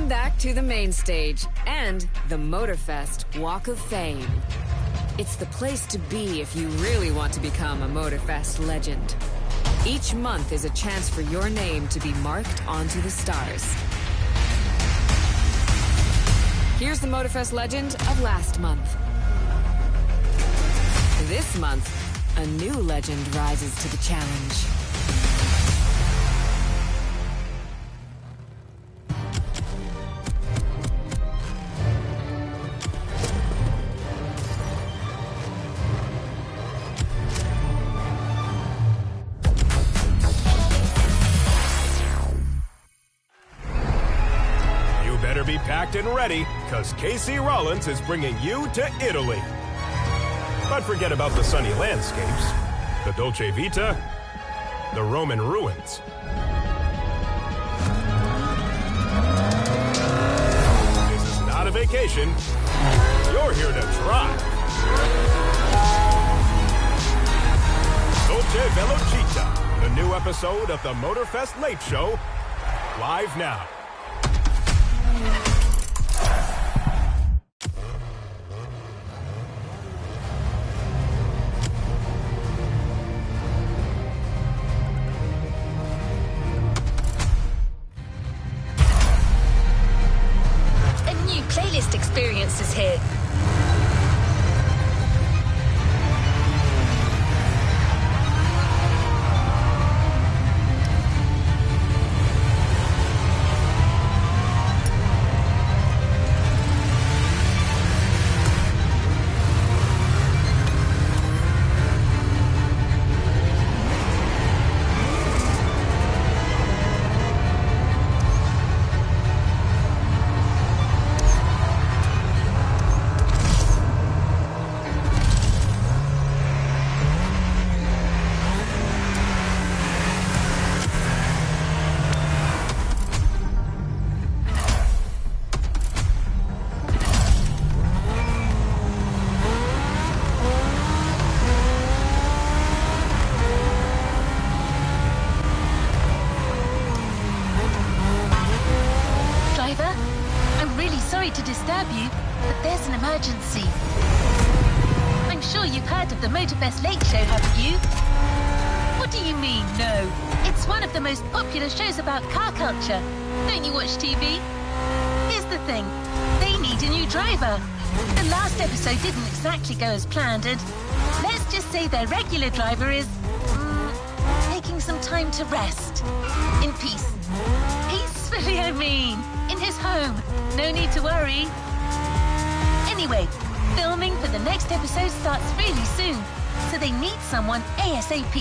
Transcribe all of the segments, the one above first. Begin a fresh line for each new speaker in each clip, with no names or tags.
Welcome back to the main stage and the Motorfest Walk of Fame. It's the place to be if you really want to become a Motorfest legend. Each month is a chance for your name to be marked onto the stars. Here's the Motorfest legend of last month. This month, a new legend rises to the challenge.
Be packed and ready, because Casey Rollins is bringing you to Italy. But forget about the sunny landscapes, the Dolce Vita, the Roman ruins. This is not a vacation. You're here to drive. Dolce Velocita, the new episode of the Motorfest Late Show, live now.
Playlist experience is here.
To disturb you, but there's an emergency. I'm sure you've heard of the Motorfest Late Show, haven't you? What do you mean, no? It's one of the most popular shows about car culture. Don't you watch TV? Here's the thing. They need a new driver. The last episode didn't exactly go as planned, and let's just say their regular driver is... taking some time to rest. In peace. Peacefully, I mean. In his home. No need to worry. Anyway, filming for the next episode starts really soon, so they need someone ASAP.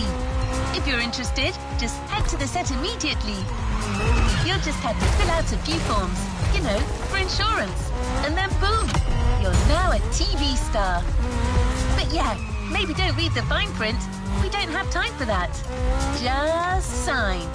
If you're interested, just head to the set immediately. You'll just have to fill out a few forms, you know, for insurance. And then boom, you're now a TV star. But yeah, maybe don't read the fine print. We don't have time for that. Just sign.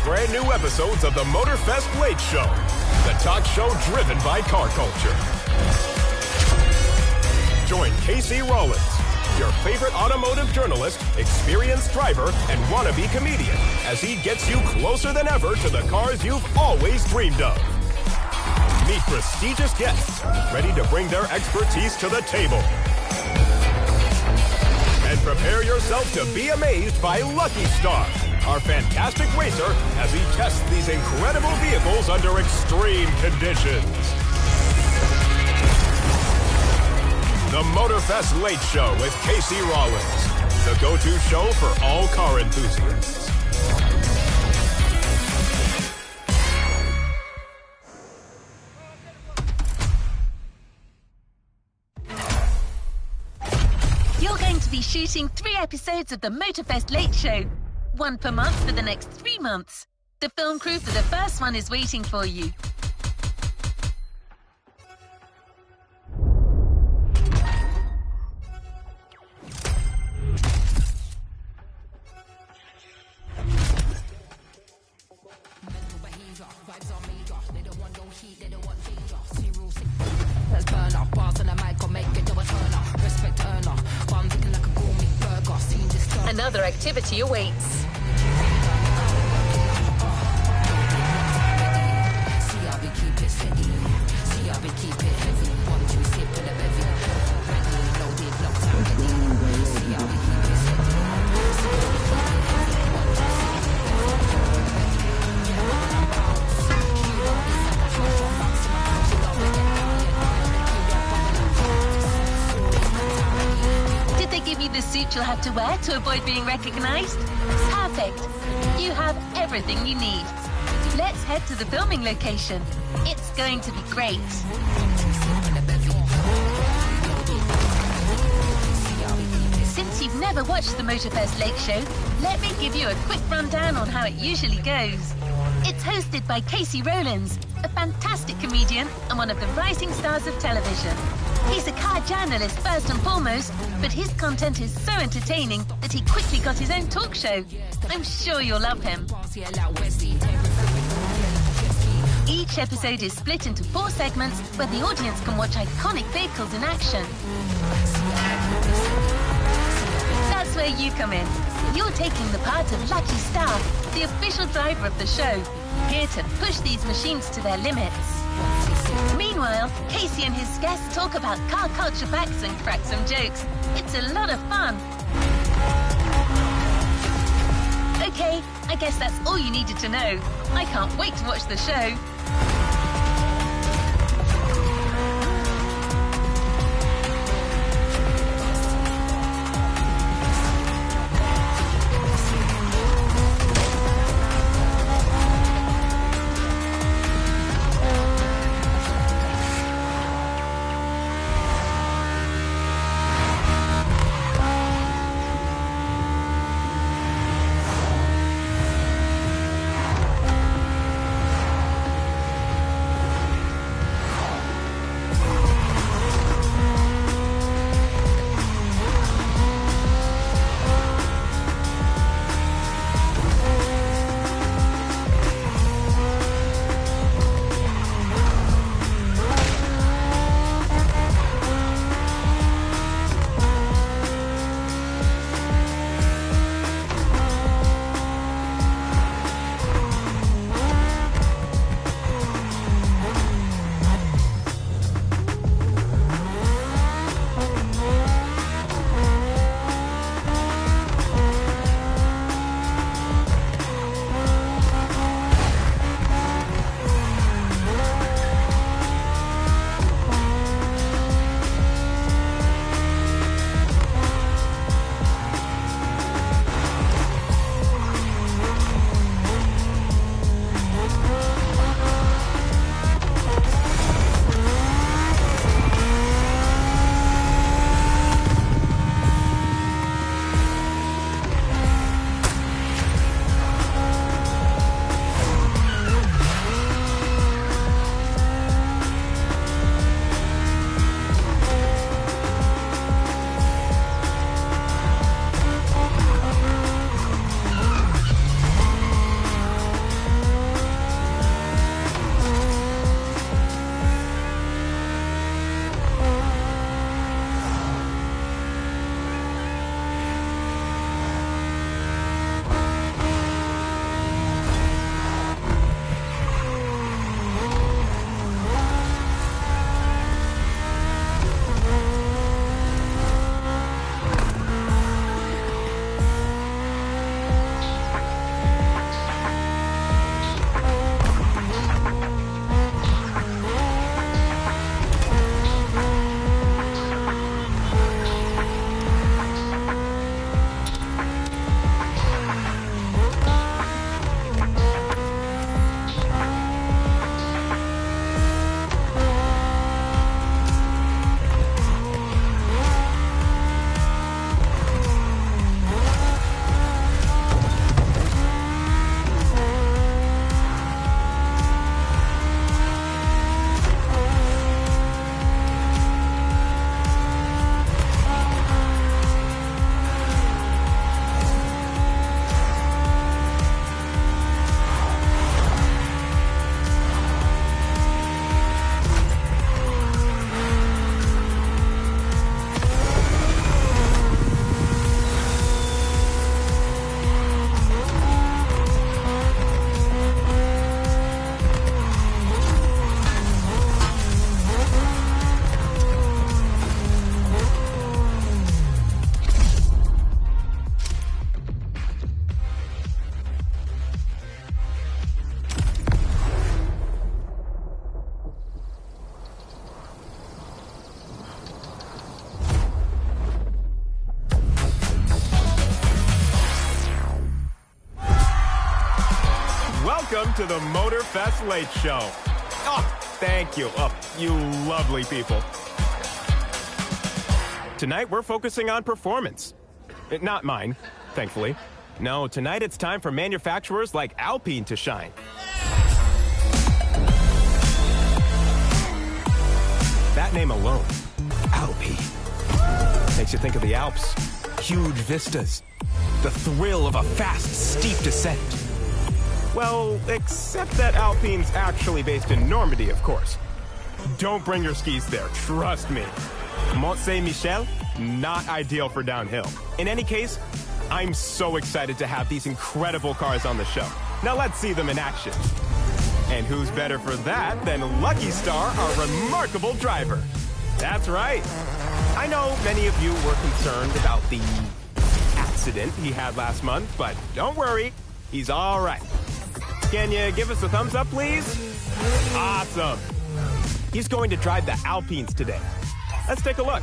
brand new episodes of the Motorfest Late Show, the talk show driven by car culture. Join Casey Rollins, your favorite automotive journalist, experienced driver, and wannabe comedian, as he gets you closer than ever to the cars you've always dreamed of. Meet prestigious guests ready to bring their expertise to the table. And prepare yourself to be amazed by Lucky Star, our fantastic racer, as he tests these incredible vehicles under extreme conditions. The Motorfest Late Show with Casey Rollins, the go-to show for all car enthusiasts.
You're going to be shooting 3 episodes of the Motorfest Late Show, 1 per month for the next 3 months. The film crew for the first one is waiting for you. Another activity awaits. Did they give you the suit you'll have to wear to avoid being recognized? Perfect. You have everything you need. Let's head to the filming location. It's going to be great. Since you've never watched the Motorfest Late Show, let me give you a quick rundown on how it usually goes. It's hosted by Casey Rollins, a fantastic comedian and one of the rising stars of television. He's a car journalist first and foremost, but his content is so entertaining that he quickly got his own talk show. I'm sure you'll love him. Each episode is split into 4 segments where the audience can watch iconic vehicles in action. That's where you come in. You're taking the part of Lucky Star, the official driver of the show, here to push these machines to their limits. Meanwhile, Casey and his guests talk about car culture facts and crack some jokes. It's a lot of fun. Okay, I guess that's all you needed to know. I can't wait to watch the show.
welcome to the Motorfest Late Show. Oh, thank you. Oh, you lovely people. Tonight, we're focusing on performance. Not mine, thankfully. No, tonight it's time for manufacturers like Alpine to shine. That name alone, Alpine, makes you think of the Alps. Huge vistas. The thrill of a fast, steep descent. Well, except that Alpine's actually based in Normandy, of course. Don't bring your skis there, trust me. Mont Saint-Michel, not ideal for downhill. In any case, I'm so excited to have these incredible cars on the show. Now let's see them in action. And who's better for that than Lucky Star, our remarkable driver? That's right. I know many of you were concerned about the accident he had last month, but don't worry, he's all right. Can you give us a thumbs up, please? Awesome. He's going to drive the Alpines today. Let's take a look.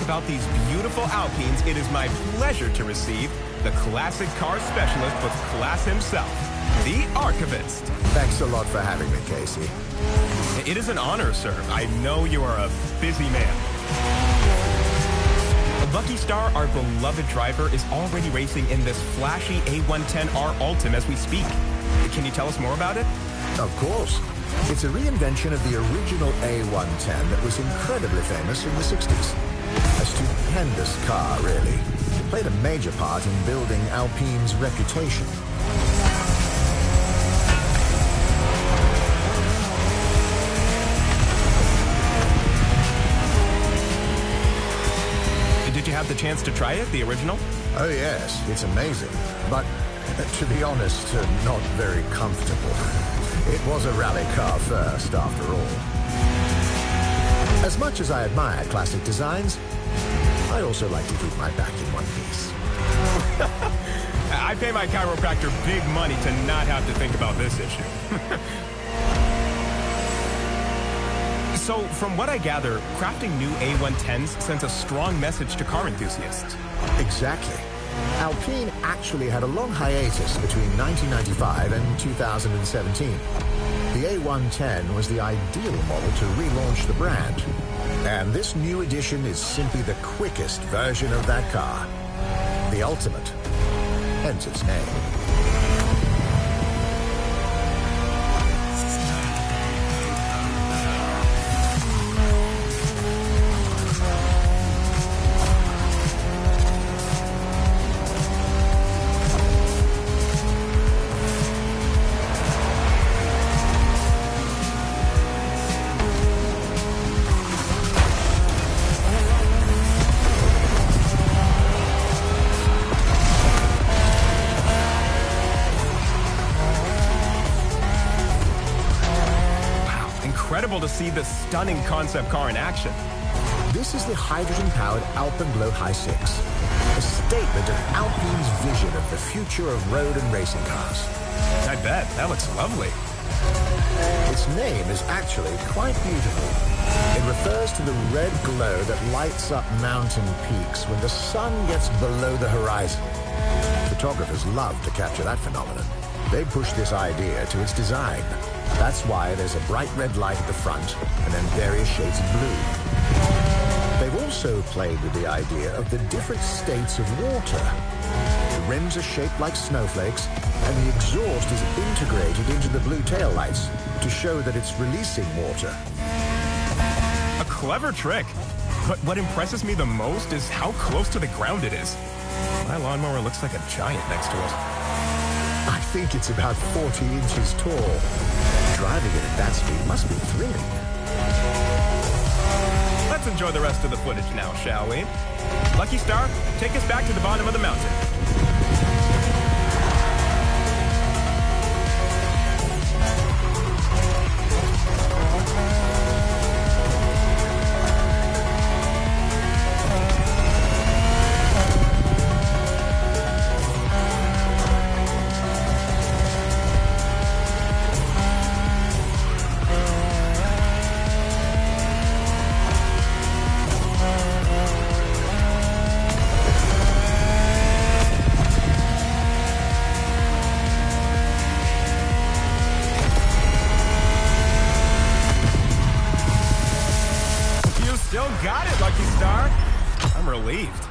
About these beautiful Alpines, it is my pleasure to receive the classic car specialist with class himself, the Archivist.
Thanks a lot for having me, Casey.
It is an honor, sir. I know you are a busy man. Lucky Star, our beloved driver, is already racing in this flashy A110R Ultim as we speak. Can you tell us more about it?
Of course. It's a reinvention of the original A110 that was incredibly famous in the 60s. A stupendous car, really. It played a major part in building Alpine's reputation.
Did you have the chance to try it, the original?
Oh yes, it's amazing. But, to be honest, not very comfortable. It was a rally car first, after all. As much as I admire classic designs, I also like to keep my back in one piece.
I pay my chiropractor big money to not have to think about this issue. So, from what I gather, crafting new A110s sends a strong message to car enthusiasts.
Exactly. Alpine actually had a long hiatus between 1995 and 2017. The A110 was the ideal model to relaunch the brand. And this new edition is simply the quickest version of that car. The ultimate. Hence its name.
Incredible to see this stunning concept car in action.
This is the hydrogen-powered Alpenglow High 6, a statement of Alpine's vision of the future of road and racing cars.
I bet. That looks lovely.
Its name is actually quite beautiful. It refers to the red glow that lights up mountain peaks when the sun gets below the horizon. Photographers love to capture that phenomenon. They push this idea to its design. That's why there's a bright red light at the front and then various shades of blue. They've also played with the idea of the different states of water. The rims are shaped like snowflakes, and the exhaust is integrated into the blue taillights to show that it's releasing water.
A clever trick. But what impresses me the most is how close to the ground it is. My lawnmower looks like a giant next to it.
I think it's about 40 inches tall. Driving it at that speed must be thrilling.
Let's enjoy the rest of the footage now, shall we? Lucky Star, take us back to the bottom of the mountain. relieved.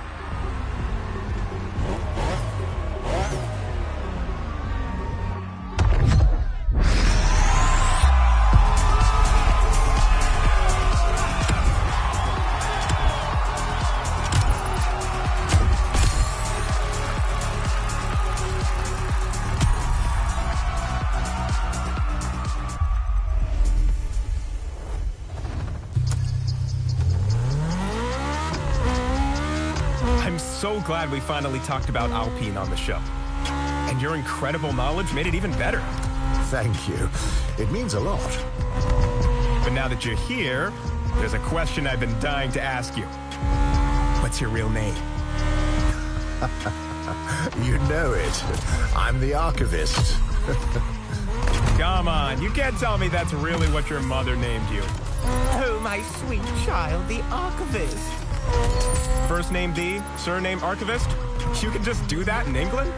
So glad we finally talked about Alpine on the show. And your incredible knowledge made it even better.
Thank you. It means a lot.
But now that you're here, there's a question I've been dying to ask you. What's your real name?
You know it. I'm the archivist.
Come on, you can't tell me that's really what your mother named you.
Oh, my sweet child, the archivist.
First name D, surname Archivist? You can just do that in England?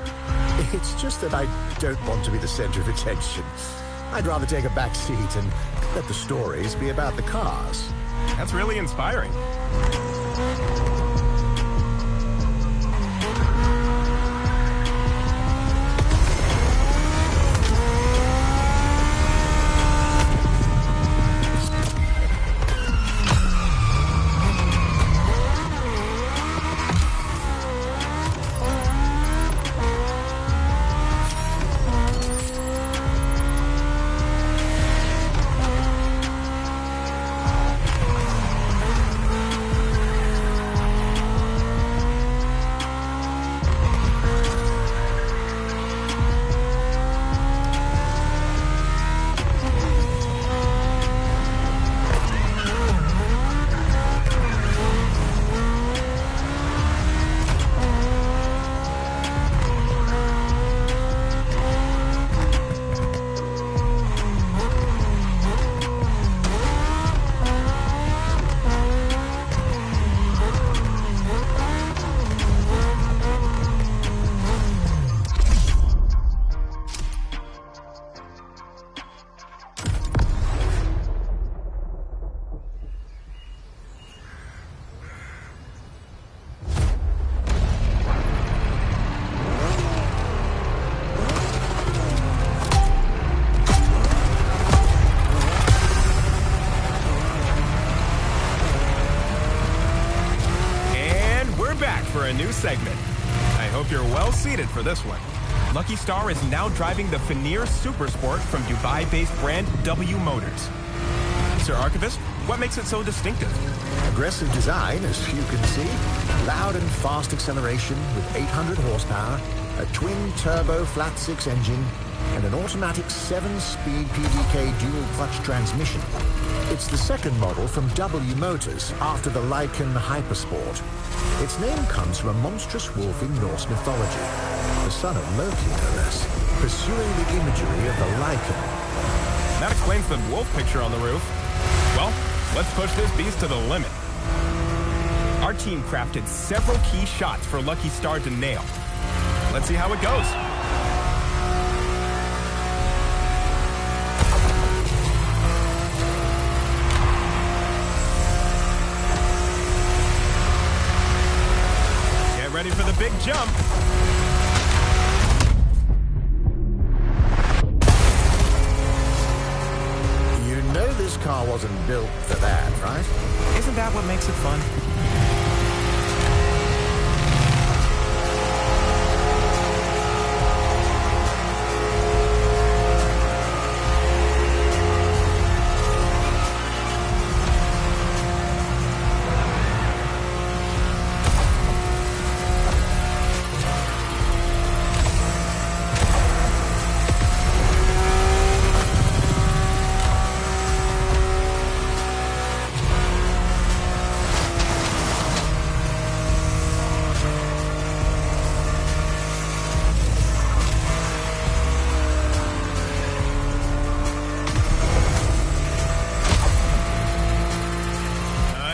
It's just that I don't want to be the center of attention. I'd rather take a back seat and let the stories be about the cars.
That's really inspiring. For a new segment. I hope you're well seated for this one. Lucky Star is now driving the Fenir Supersport from Dubai-based brand W Motors. Sir Archivist, what makes it so distinctive?
Aggressive design, as you can see. Loud and fast acceleration with 800 horsepower, a twin-turbo flat-six engine, and an automatic 7-speed PDK dual-clutch transmission. It's the second model from W Motors after the Lycan Hypersport. Its name comes from a monstrous wolf in Norse mythology, the son of Loki, no less, pursuing the imagery of the Lycan.
That explains the wolf picture on the roof. Well, let's push this beast to the limit. Our team crafted several key shots for Lucky Star to nail. Let's see how it goes. Ready for the big jump.
You know this car wasn't built for that, right?
Isn't that what makes it fun?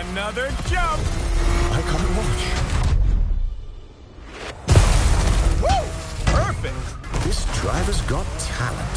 Another jump!
I can't watch.
Woo! Perfect!
This driver's got talent.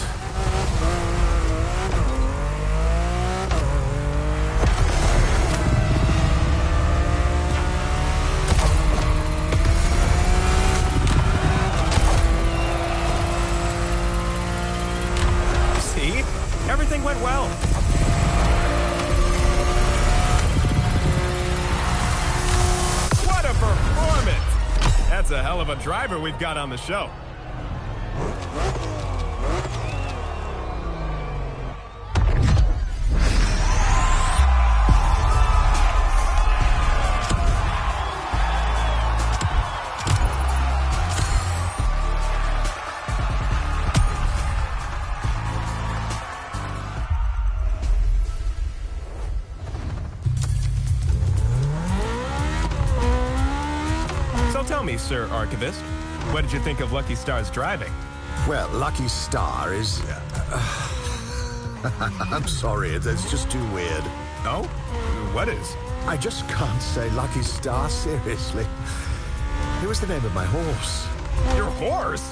It's a hell of a driver we've got on the show. So tell me, Sir Archivist, what did you think of Lucky Star's driving?
Well, Lucky Star is... I'm sorry, it's just too weird.
Oh? What is?
I just can't say Lucky Star, seriously. It was the name of my horse.
Your horse?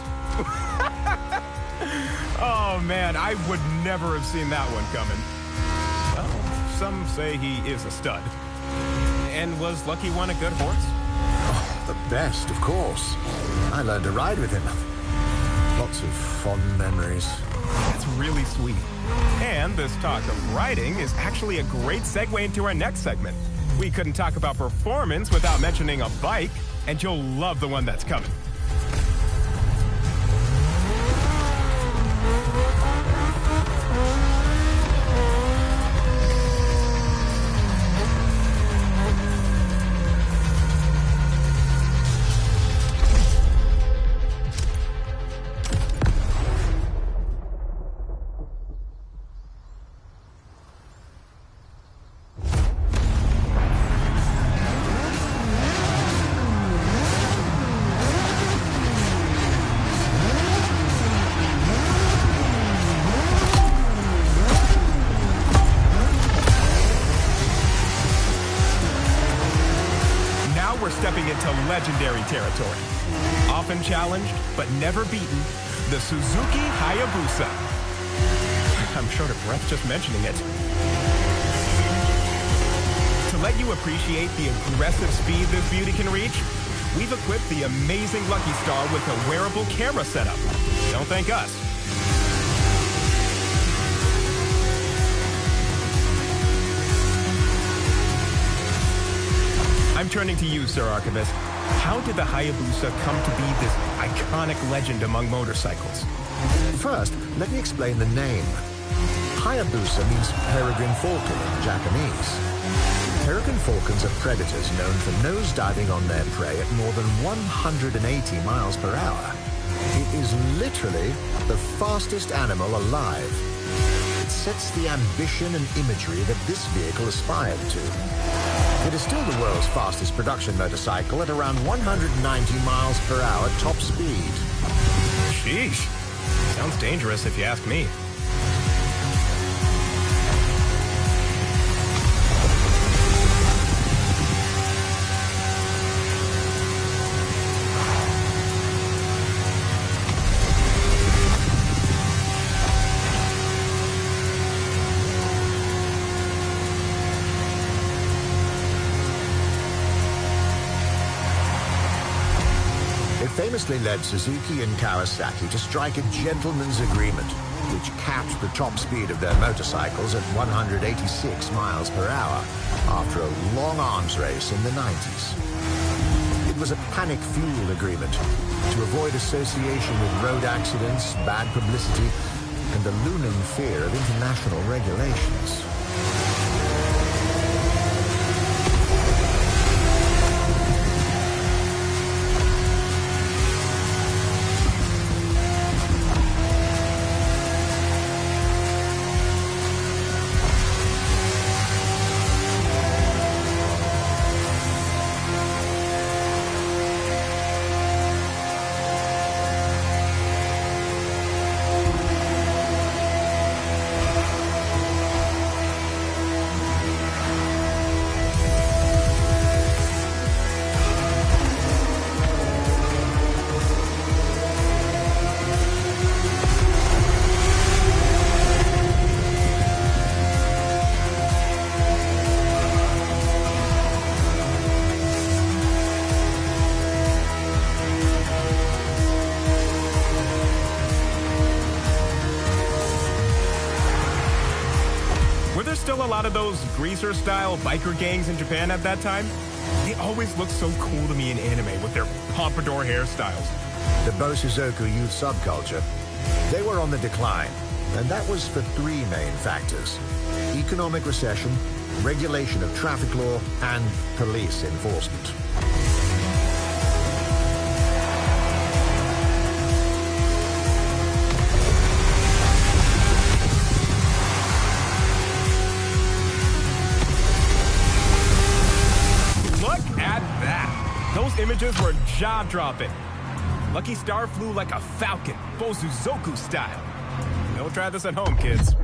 Oh, man, I would never have seen that one coming. Well, some say he is a stud. And was Lucky One a good horse?
Oh, the best, of course. I learned to ride with him. Lots of fond memories.
That's really sweet. And this talk of riding is actually a great segue into our next segment. We couldn't talk about performance without mentioning a bike, and you'll love the one that's coming. Stepping into legendary territory. Often challenged, but never beaten, the Suzuki Hayabusa. I'm short of breath just mentioning it. To let you appreciate the aggressive speed this beauty can reach, we've equipped the amazing Lucky Star with a wearable camera setup. Don't thank us. I'm turning to you, Sir Archivist. How did the Hayabusa come to be this iconic legend among motorcycles?
First, let me explain the name. Hayabusa means peregrine falcon in Japanese. Peregrine falcons are predators known for nosediving on their prey at more than 180 miles per hour. It is literally the fastest animal alive. It sets the ambition and imagery that this vehicle aspired to. It is still the world's fastest production motorcycle at around 190 miles per hour top speed.
Sheesh. Sounds dangerous if you ask me.
Famously led Suzuki and Kawasaki to strike a gentleman's agreement, which capped the top speed of their motorcycles at 186 miles per hour after a long arms race in the 90s. It was a panic fuel agreement to avoid association with road accidents, bad publicity, and the looming fear of international regulations.
Still a lot of those greaser-style biker gangs in Japan at that time?
They always look so cool to me in anime with their pompadour hairstyles.
The Bosuzoku youth subculture, they were on the decline, and that was for three main factors: economic recession, regulation of traffic law, and police enforcement.
Look at that! Those images were jaw-dropping. Lucky Star flew like a falcon, Bosuzoku style. Don't try this at home, kids.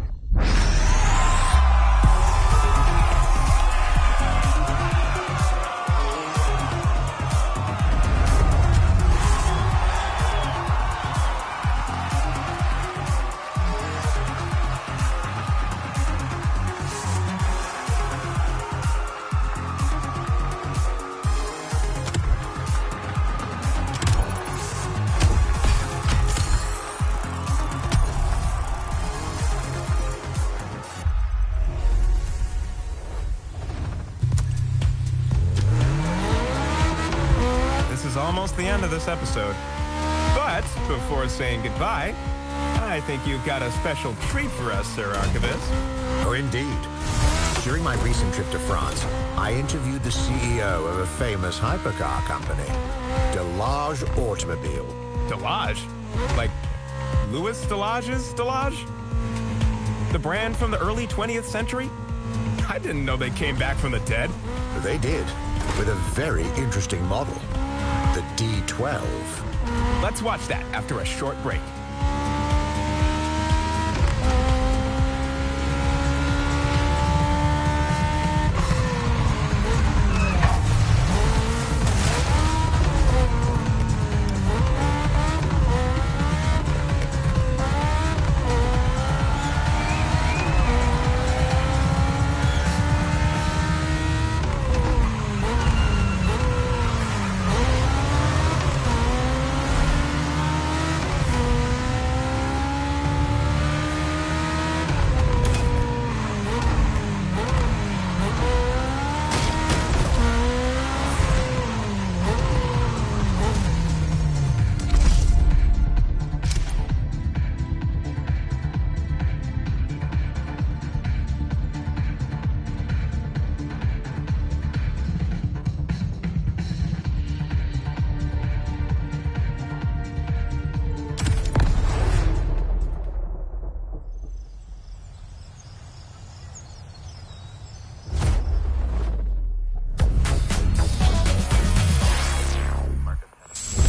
Almost the end of this episode. But before saying goodbye, I think you've got a special treat for us, Sir Archivist.
Oh, indeed. During my recent trip to France, I interviewed the CEO of a famous hypercar company, Delage Automobile.
Delage? Like Louis Delage's Delage? The brand from the early 20th century? I didn't know they came back from the dead.
They did, with a very interesting model. The D12.
Let's watch that after a short break.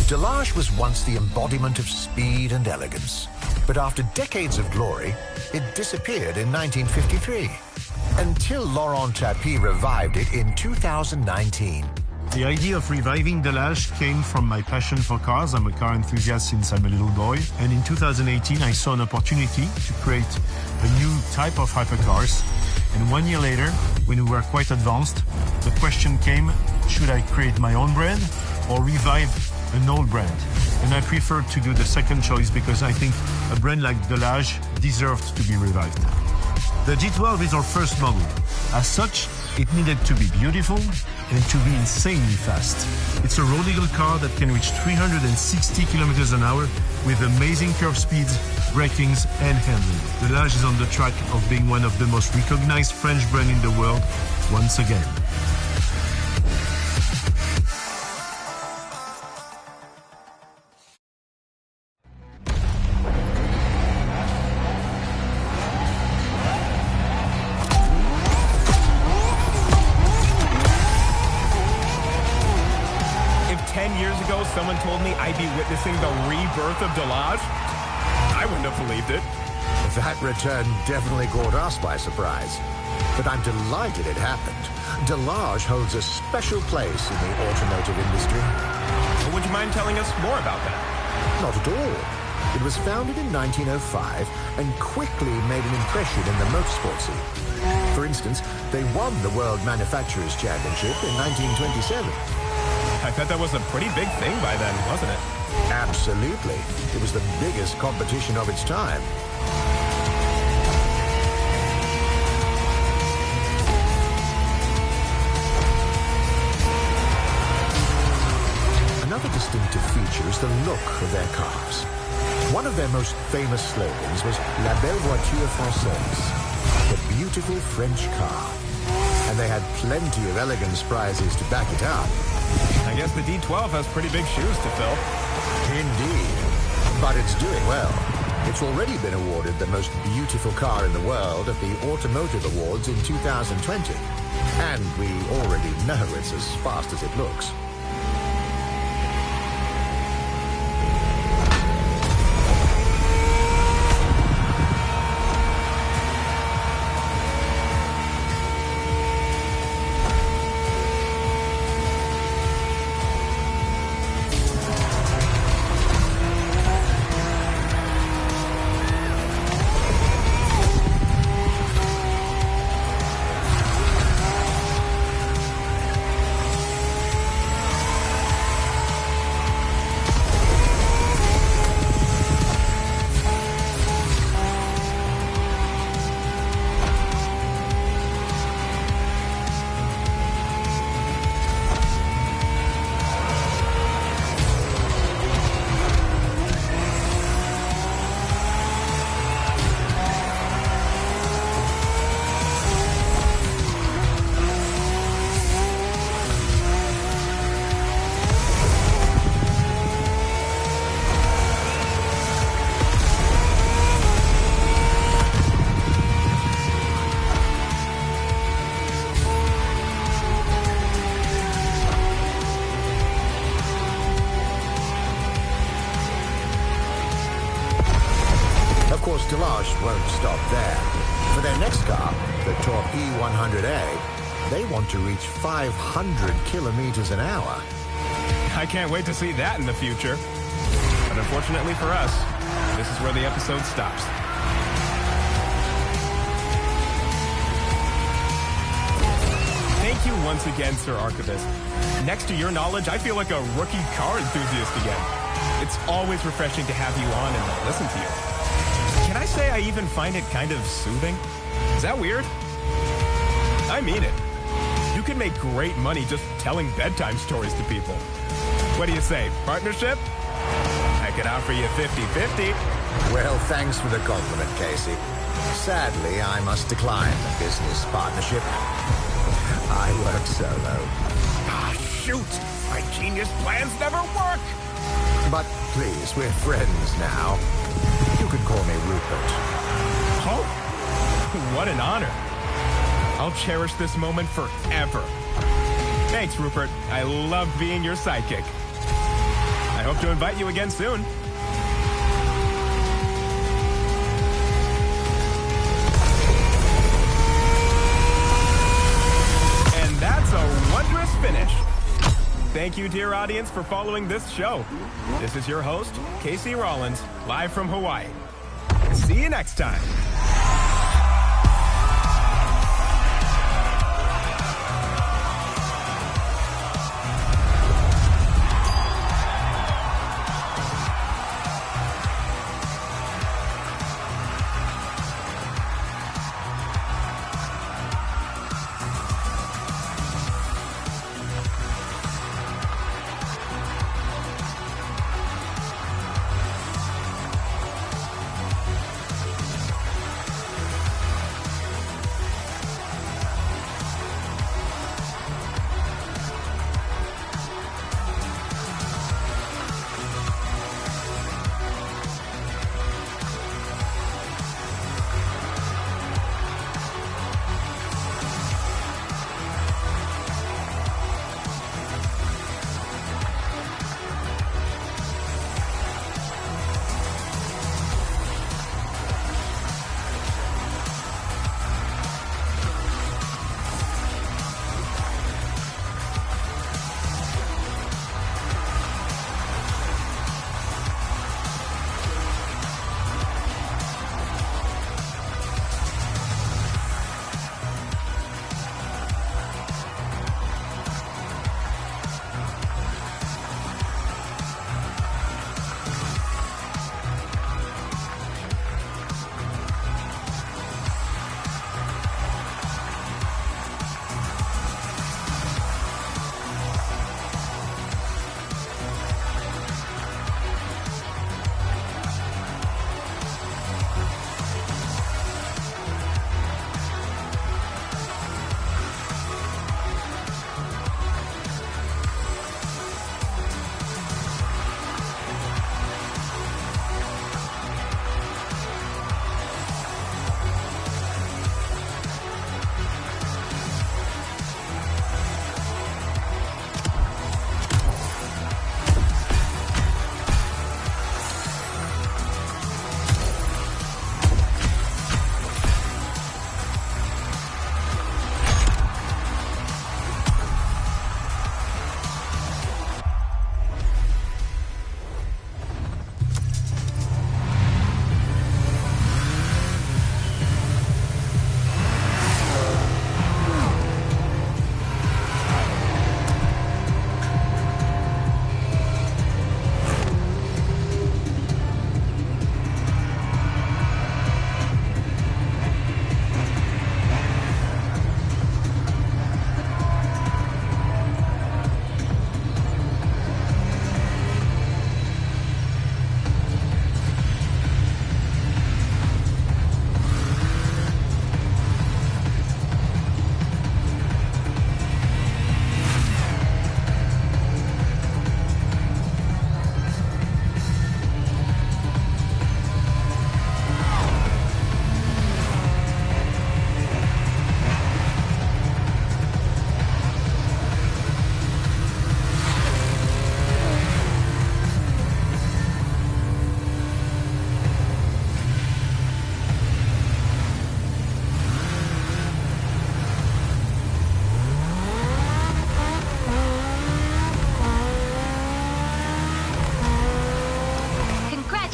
Delage was once the embodiment of speed and elegance, but after decades of glory, it disappeared in 1953, until Laurent Tapie revived it in 2019.
The idea of reviving Delage came from my passion for cars. I'm a car enthusiast since I'm a little boy. And in 2018, I saw an opportunity to create a new type of hypercars. And 1 year later, when we were quite advanced, the question came, should I create my own brand or revive an old brand? And I preferred to do the second choice because I think a brand like Delage deserved to be revived. The D12 is our first model. As such, it needed to be beautiful and to be insanely fast. It's a road legal car that can reach 360 kilometers an hour with amazing curve speeds, brakings, and handling. Delage is on the track of being one of the most recognized French brands in the world once again.
Someone told me I'd be witnessing the rebirth of Delage, I wouldn't have believed it.
That return definitely caught us by surprise. But I'm delighted it happened. Delage holds a special place in the automotive industry.
Would you mind telling us more about that?
Not at all. It was founded in 1905 and quickly made an impression in the motorsport scene. For instance, they won the World Manufacturers' Championship in 1927.
I bet that was a pretty big thing by then, wasn't it?
Absolutely. It was the biggest competition of its time. manufacturers the look of their cars. One of their most famous slogans was La belle voiture française, the beautiful French car. And they had plenty of elegance prizes to back it up.
I guess the D12 has pretty big shoes to fill.
Indeed. But it's doing well. It's already been awarded the most beautiful car in the world at the Automotive Awards in 2020. And we already know it's as fast as it looks. Delage won't stop there. For their next car, the Torp E100A, they want to reach 500 kilometers an hour.
I can't wait to see that in the future. But unfortunately for us, this is where the episode stops. Thank you once again, Sir Archivist. Next to your knowledge, I feel like a rookie car enthusiast again. It's always refreshing to have you on and listen to you. Can I say I even find it kind of soothing? Is that weird? I mean it. You can make great money just telling bedtime stories to people. What do you say, partnership? I could offer you 50-50.
Well, thanks for the compliment, Casey. Sadly, I must decline the business partnership. I work solo.
Ah, shoot! My genius plans never work!
But please, we're friends now. You can call me Rupert.
Oh, what an honor. I'll cherish this moment forever. Thanks, Rupert. I love being your sidekick. I hope to invite you again soon. And that's a wondrous finish. Thank you, dear audience, for following this show. This is your host, Casey Rollins, live from Hawaii. See you next time.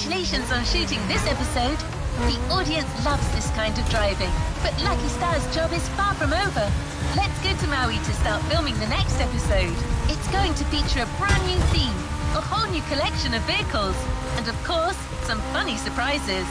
Congratulations on shooting this episode. The audience loves this kind of driving, but Lucky Star's job is far from over. Let's go to Maui to start filming the next episode. It's going to feature a brand new theme, a whole new collection of vehicles, and of course, some funny surprises.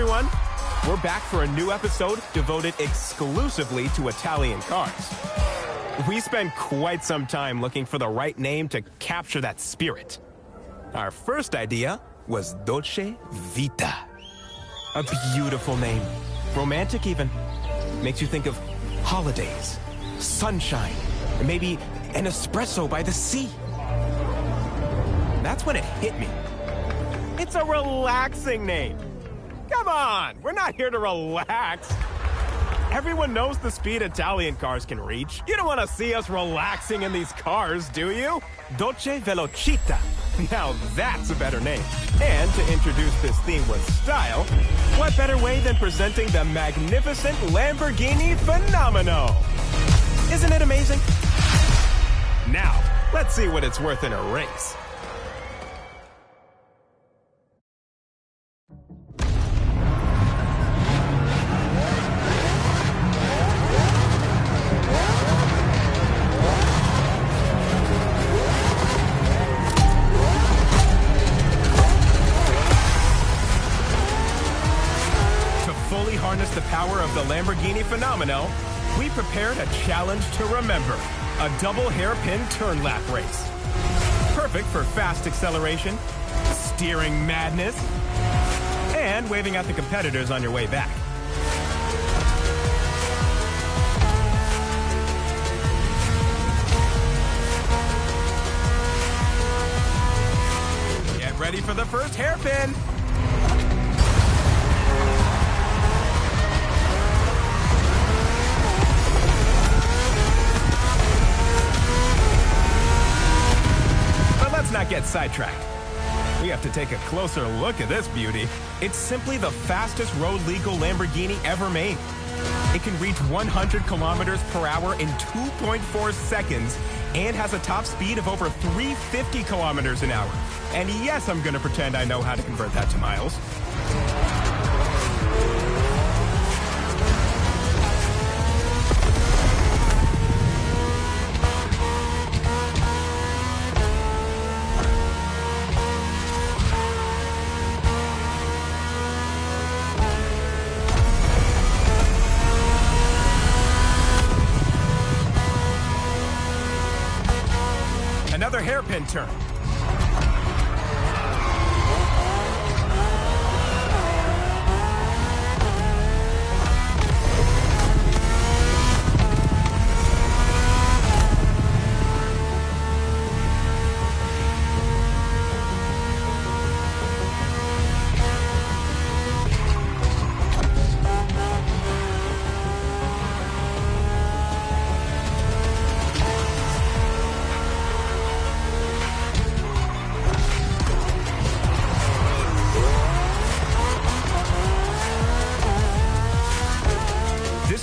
everyone. We're back for a new episode devoted exclusively to Italian cars. We spent quite some time looking for the right name to capture that spirit. Our first idea was Dolce Vita. A beautiful name. Romantic even. Makes you think of holidays, sunshine, and maybe an espresso by the sea. That's when it hit me. It's a relaxing name. Come on, we're not here to relax. Everyone knows the speed Italian cars can reach. You don't want to see us relaxing in these cars, do you? Dolce Velocita. Now that's a better name. And to introduce this theme with style, what better way than presenting the magnificent Lamborghini Fenomeno? Isn't it amazing? Now, let's see what it's worth in a race. Harness the power of the Lamborghini Fenomeno, we prepared a challenge to remember, a double hairpin turn lap race. Perfect for fast acceleration, steering madness, and waving at the competitors on your way back. Get ready for the first hairpin. Let's not get sidetracked. We have to take a closer look at this beauty. It's simply the fastest road-legal Lamborghini ever made. It can reach 100 kilometers per hour in 2.4 seconds and has a top speed of over 350 kilometers an hour. And yes, I'm going to pretend I know how to convert that to miles. Another hairpin turn.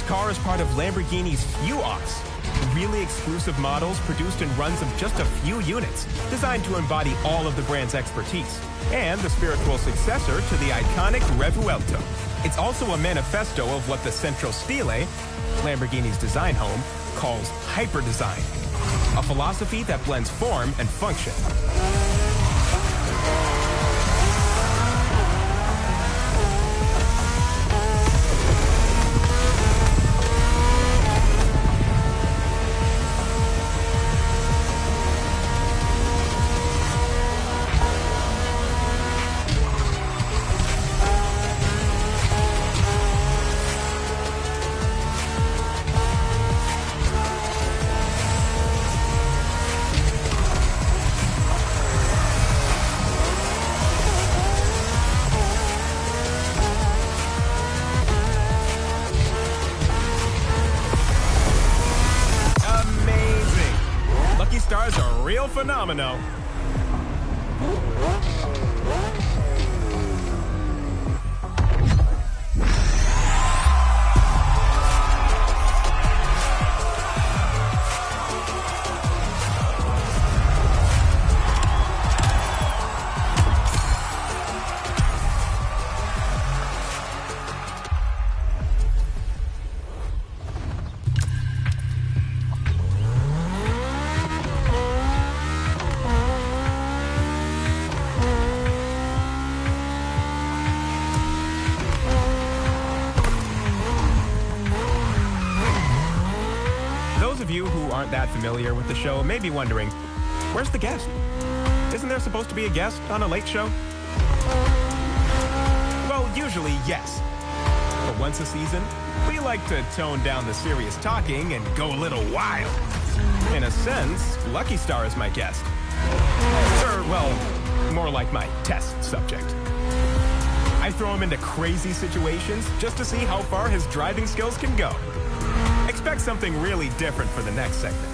Car is part of Lamborghini's few ops, really exclusive models produced in runs of just a few units, designed to embody all of the brand's expertise, and the spiritual successor to the iconic Revuelto. It's also a manifesto of what the Centro Stile, Lamborghini's design home, calls hyper design, a philosophy that blends form and function. Stars a real phenomenon. that familiar with the show may be wondering, where's the guest? Isn't there supposed to be a guest on a late show? Well, usually, yes. But once a season, we like to tone down the serious talking and go a little wild. In a sense, Lucky Star is my guest. Or, well, more like my test subject. I throw him into crazy situations just to see how far his driving skills can go. Expect something really different for the next segment.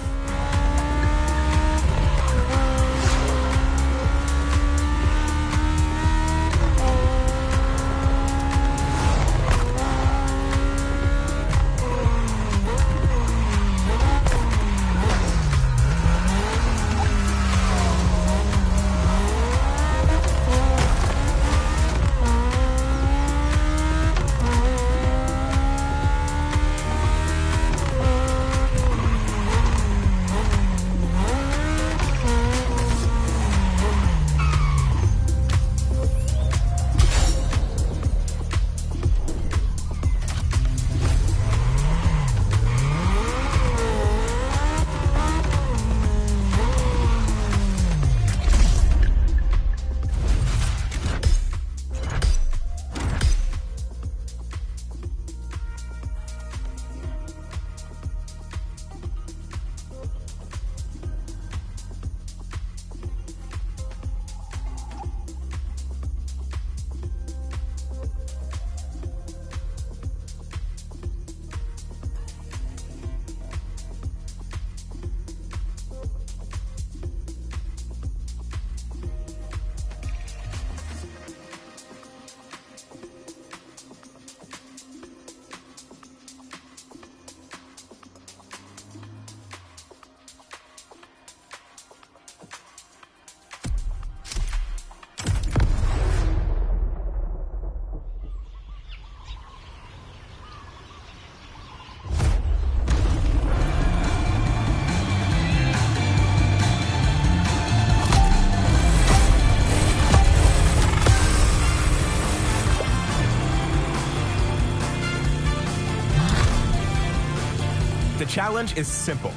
The challenge is simple.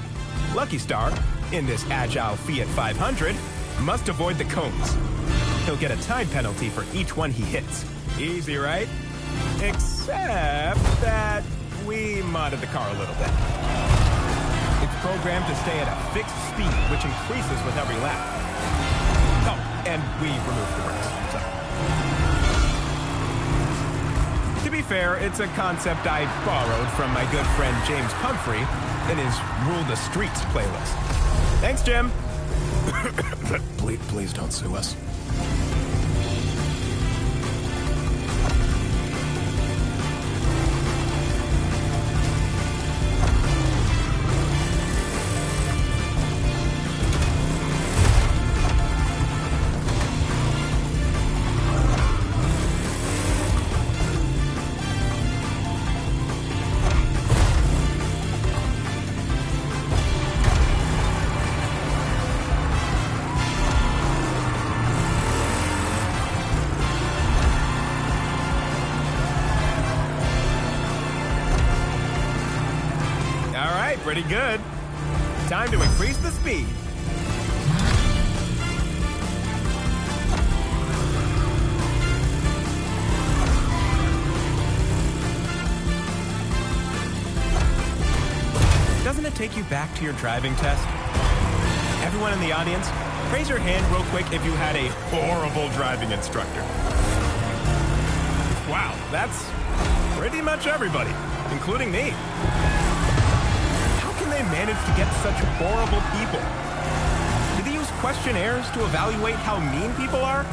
Lucky Star, in this agile Fiat 500, must avoid the cones. He'll get a time penalty for each one he hits. Easy, right? Except that we modded the car a little bit. It's programmed to stay at a fixed speed, which increases with every lap. Oh, and we removed the brakes. So. To be fair, it's a concept I borrowed from my good friend James Pumphrey in his Rule the Streets playlist. Thanks, Jim.
Please don't sue us.
Pretty good. Time to increase the speed. Doesn't it take you back to your driving test? Everyone in the audience, raise your hand real quick if you had a horrible driving instructor. Wow, that's pretty much everybody, including me. They manage to get such horrible people? Do they use questionnaires to evaluate how mean people are?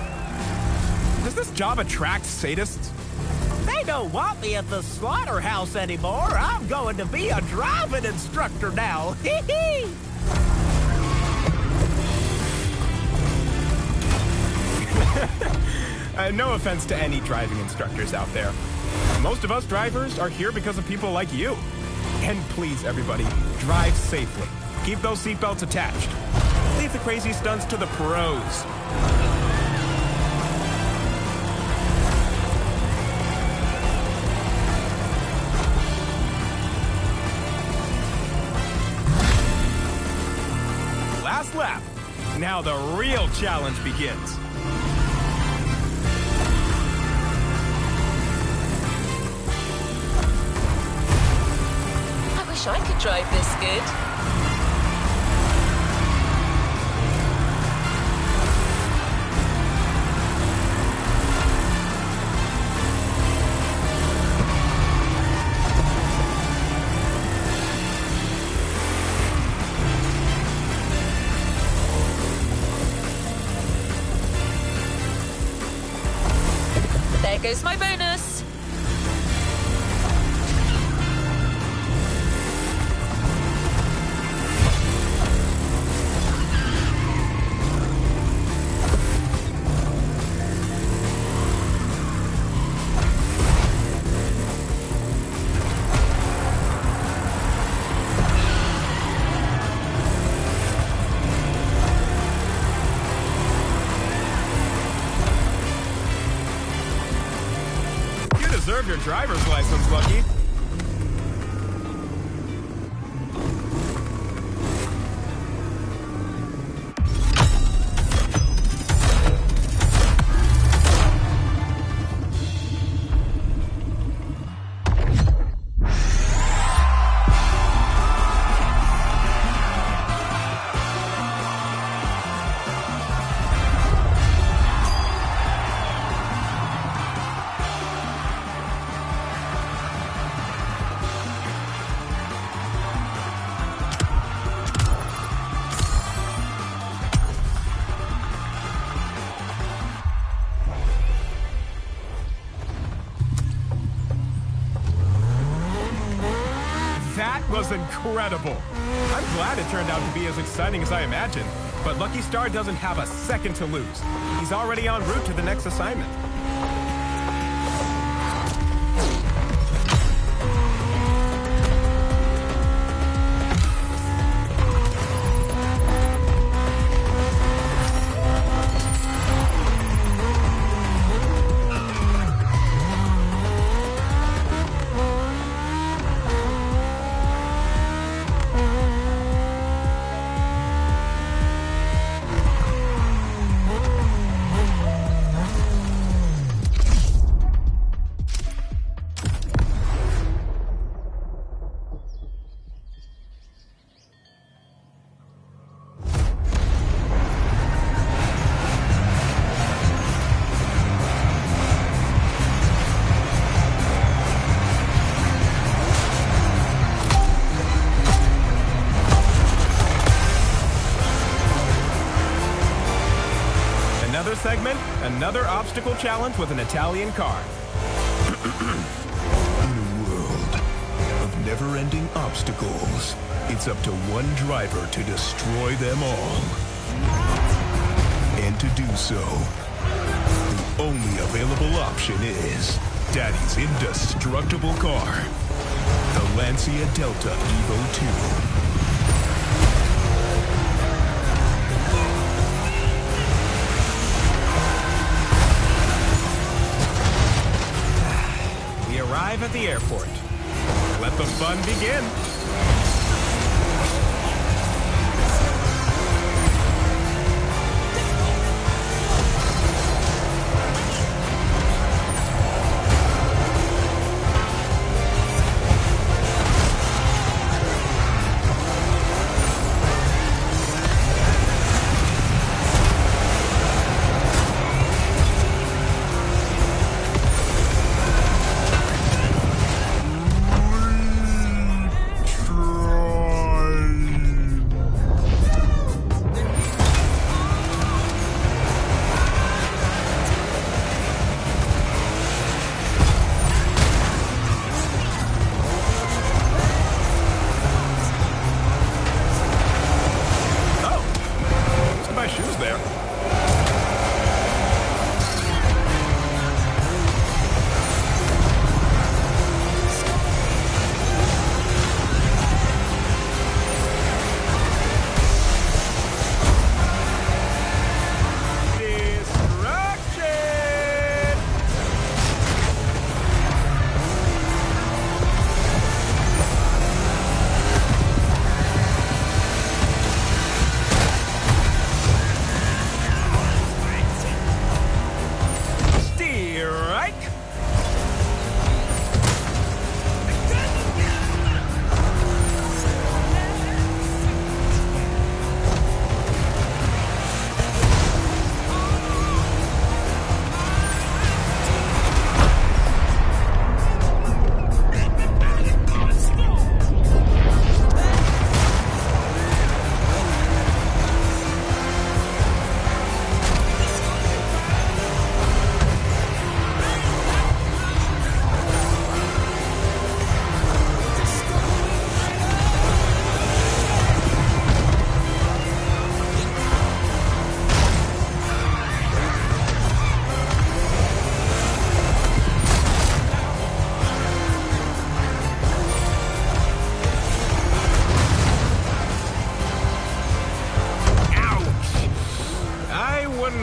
Does this job attract sadists?
They don't want me at the slaughterhouse anymore. I'm going to be a driving instructor now. Hee-hee!
No offense to any driving instructors out there. Most of us drivers are here because of people like you. And please, everybody, drive safely. Keep those seatbelts attached. Leave the crazy stunts to the pros. last lap. Now the real challenge begins.
I wish I could drive this good. There goes my bonus.
Deserve your driver's license, Lucky. That was incredible. I'm glad it turned out to be as exciting as I imagined. But Lucky Star doesn't have a second to lose. He's already en route to the next assignment. Another segment, another obstacle challenge with an Italian car.
In a world of never-ending obstacles, it's up to one driver to destroy them all. And to do so, the only available option is Daddy's indestructible car, the Lancia Delta Evo 2.
Arrive at the airport. Let the fun begin.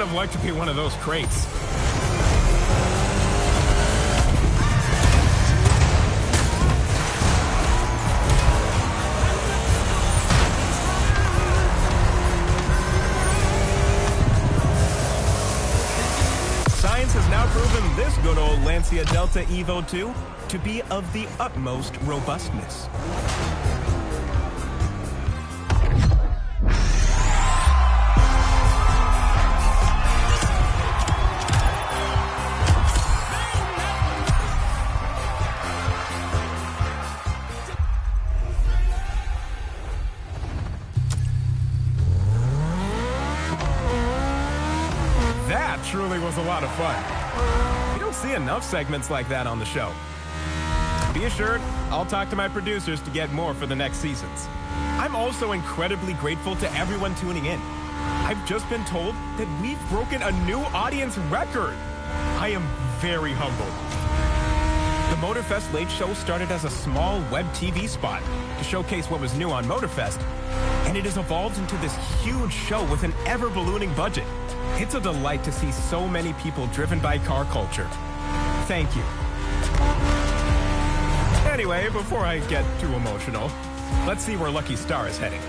have liked to be one of those crates. Science has now proven this good old Lancia Delta Evo 2 to be of the utmost robustness. That truly was a lot of fun. You don't see enough segments like that on the show. Be assured, I'll talk to my producers to get more for the next seasons. I'm also incredibly grateful to everyone tuning in. I've just been told that we've broken a new audience record. I am very humbled. The Motorfest Late Show started as a small web TV spot to showcase what was new on Motorfest, and it has evolved into this huge show with an ever-ballooning budget. It's a delight to see so many people driven by car culture. Thank you. Anyway, before I get too emotional, let's see where Lucky Star is heading.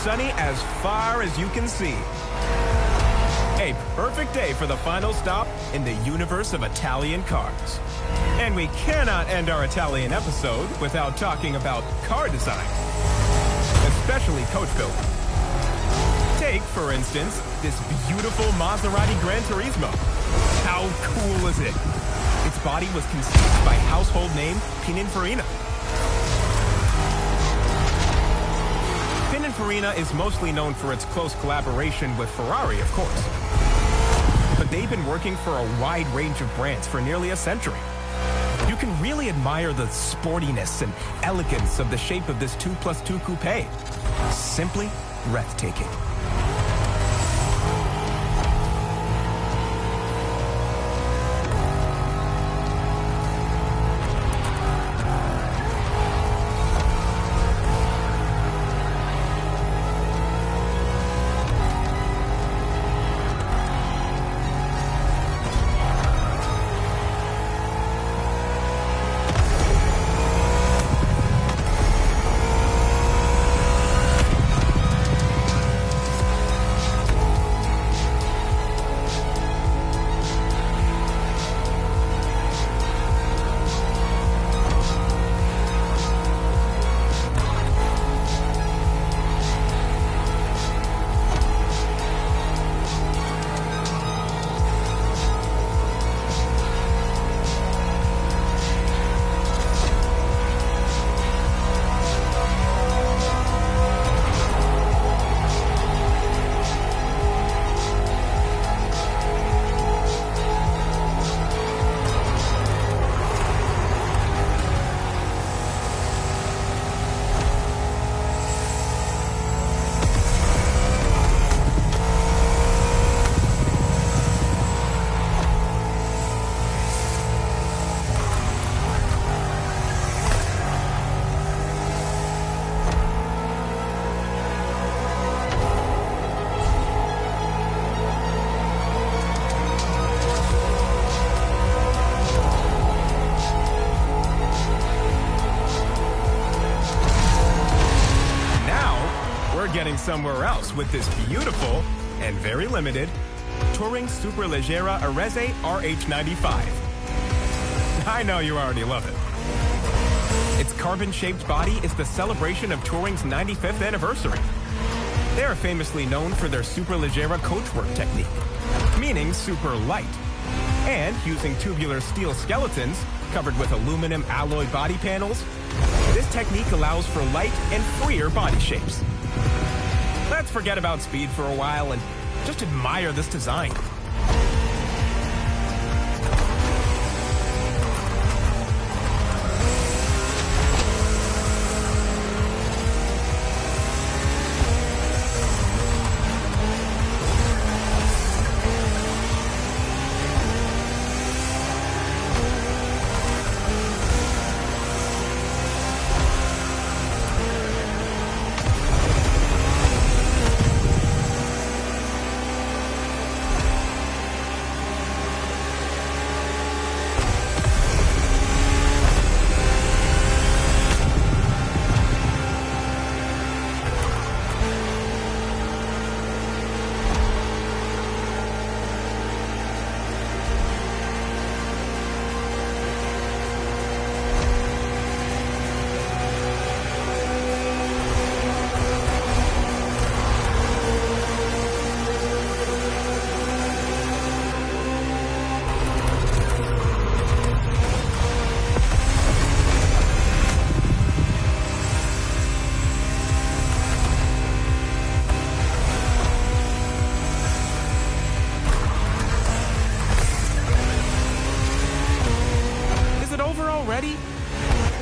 Sunny as far as you can see. A perfect day for the final stop in the universe of Italian cars. And we cannot end our Italian episode without talking about car design, especially coach building. Take, for instance, this beautiful Maserati Gran Turismo. How cool is it? Its body was conceived by household name Pininfarina. Pininfarina is mostly known for its close collaboration with Ferrari, of course. But they've been working for a wide range of brands for nearly a century. You can really admire the sportiness and elegance of the shape of this 2+2 coupe. Simply breathtaking. somewhere else with this beautiful and very limited Touring Superleggera Arese RH95. I know you already love it. Its carbon-shaped body is the celebration of Touring's 95th anniversary. They are famously known for their Superleggera coachwork technique, meaning super light, and using tubular steel skeletons covered with aluminum alloy body panels. This technique allows for light and freer body shapes. Let's forget about speed for a while and just admire this design.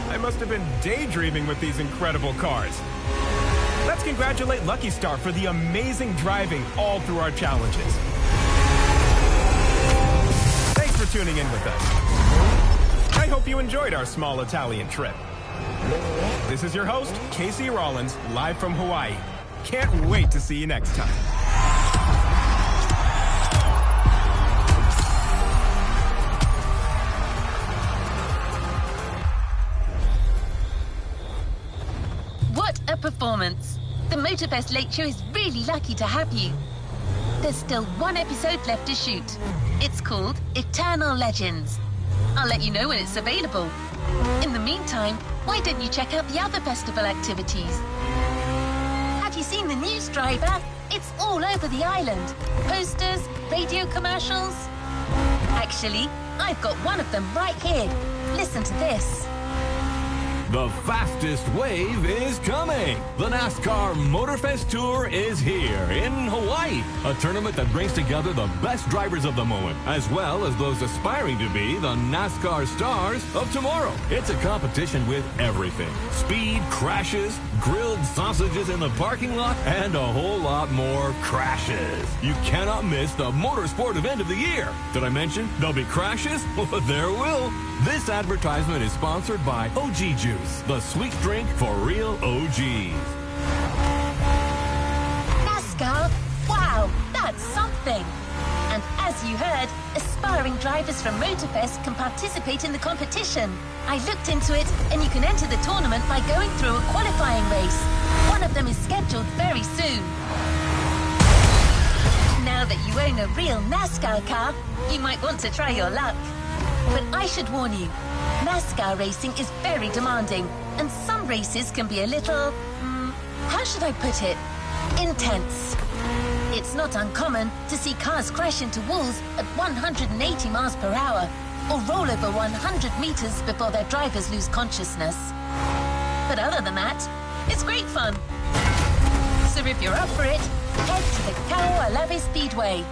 I must have been daydreaming with these incredible cars. Let's congratulate Lucky Star for the amazing driving all through our challenges. Thanks for tuning in with us. I hope you enjoyed our small Italian trip. This is your host, Casey Rollins, live from Hawaii. Can't wait to see you next time.
Performance. The Motorfest Late Show is really lucky to have you. There's still one episode left to shoot. It's called Eternal Legends. I'll let you know when it's available. In the meantime, why don't you check out the other festival activities? Have you seen the news, driver? It's all over the island. Posters, radio commercials. Actually, I've got one of them right here. Listen to this.
The fastest wave is coming. The NASCAR Motorfest Tour is here in Hawaii. A tournament that brings together the best drivers of the moment, as well as those aspiring to be the NASCAR stars of tomorrow. It's a competition with everything. Speed, crashes, grilled sausages in the parking lot, and a whole lot more crashes. You cannot miss the motorsport event of the year. Did I mention there'll be crashes? Well, there will. This advertisement is sponsored by OG Juice, the sweet drink for real OGs.
NASCAR? Wow, that's something. And as you heard, aspiring drivers from Motorfest can participate in the competition. I looked into it, and you can enter the tournament by going through a qualifying race. One of them is scheduled very soon. Now that you own a real NASCAR car, you might want to try your luck. But I should warn you, NASCAR racing is very demanding, and some races can be a little, how should I put it, intense. It's not uncommon to see cars crash into walls at 180 miles per hour, or roll over 100 meters before their drivers lose consciousness. But other than that, it's great fun. So if you're up for it, head to the Kaualave Speedway.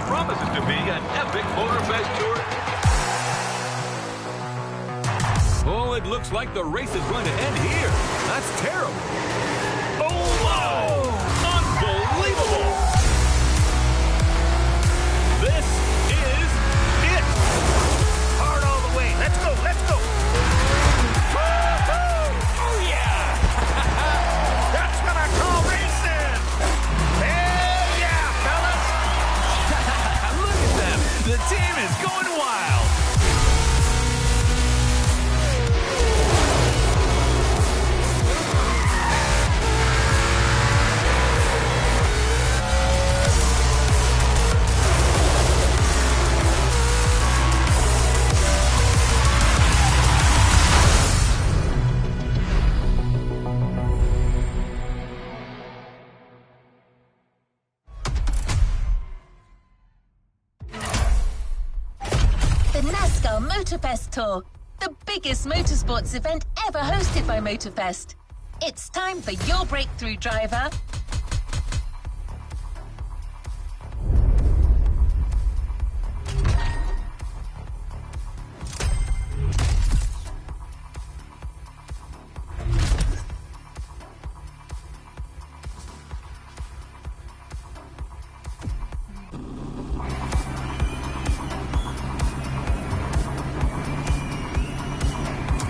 promises to be an epic Motorfest tour. Oh, it looks like the race is going to end here. That's terrible. Oh, wow! Unbelievable! This is it!
Hard all the way. Let's go, let's go.
Oh, yeah!
That's what I call racing. Hell yeah, fellas.
Look at them! The team is going wild!
Motorfest Tour, the biggest motorsports event ever hosted by Motorfest. It's time for your breakthrough driver.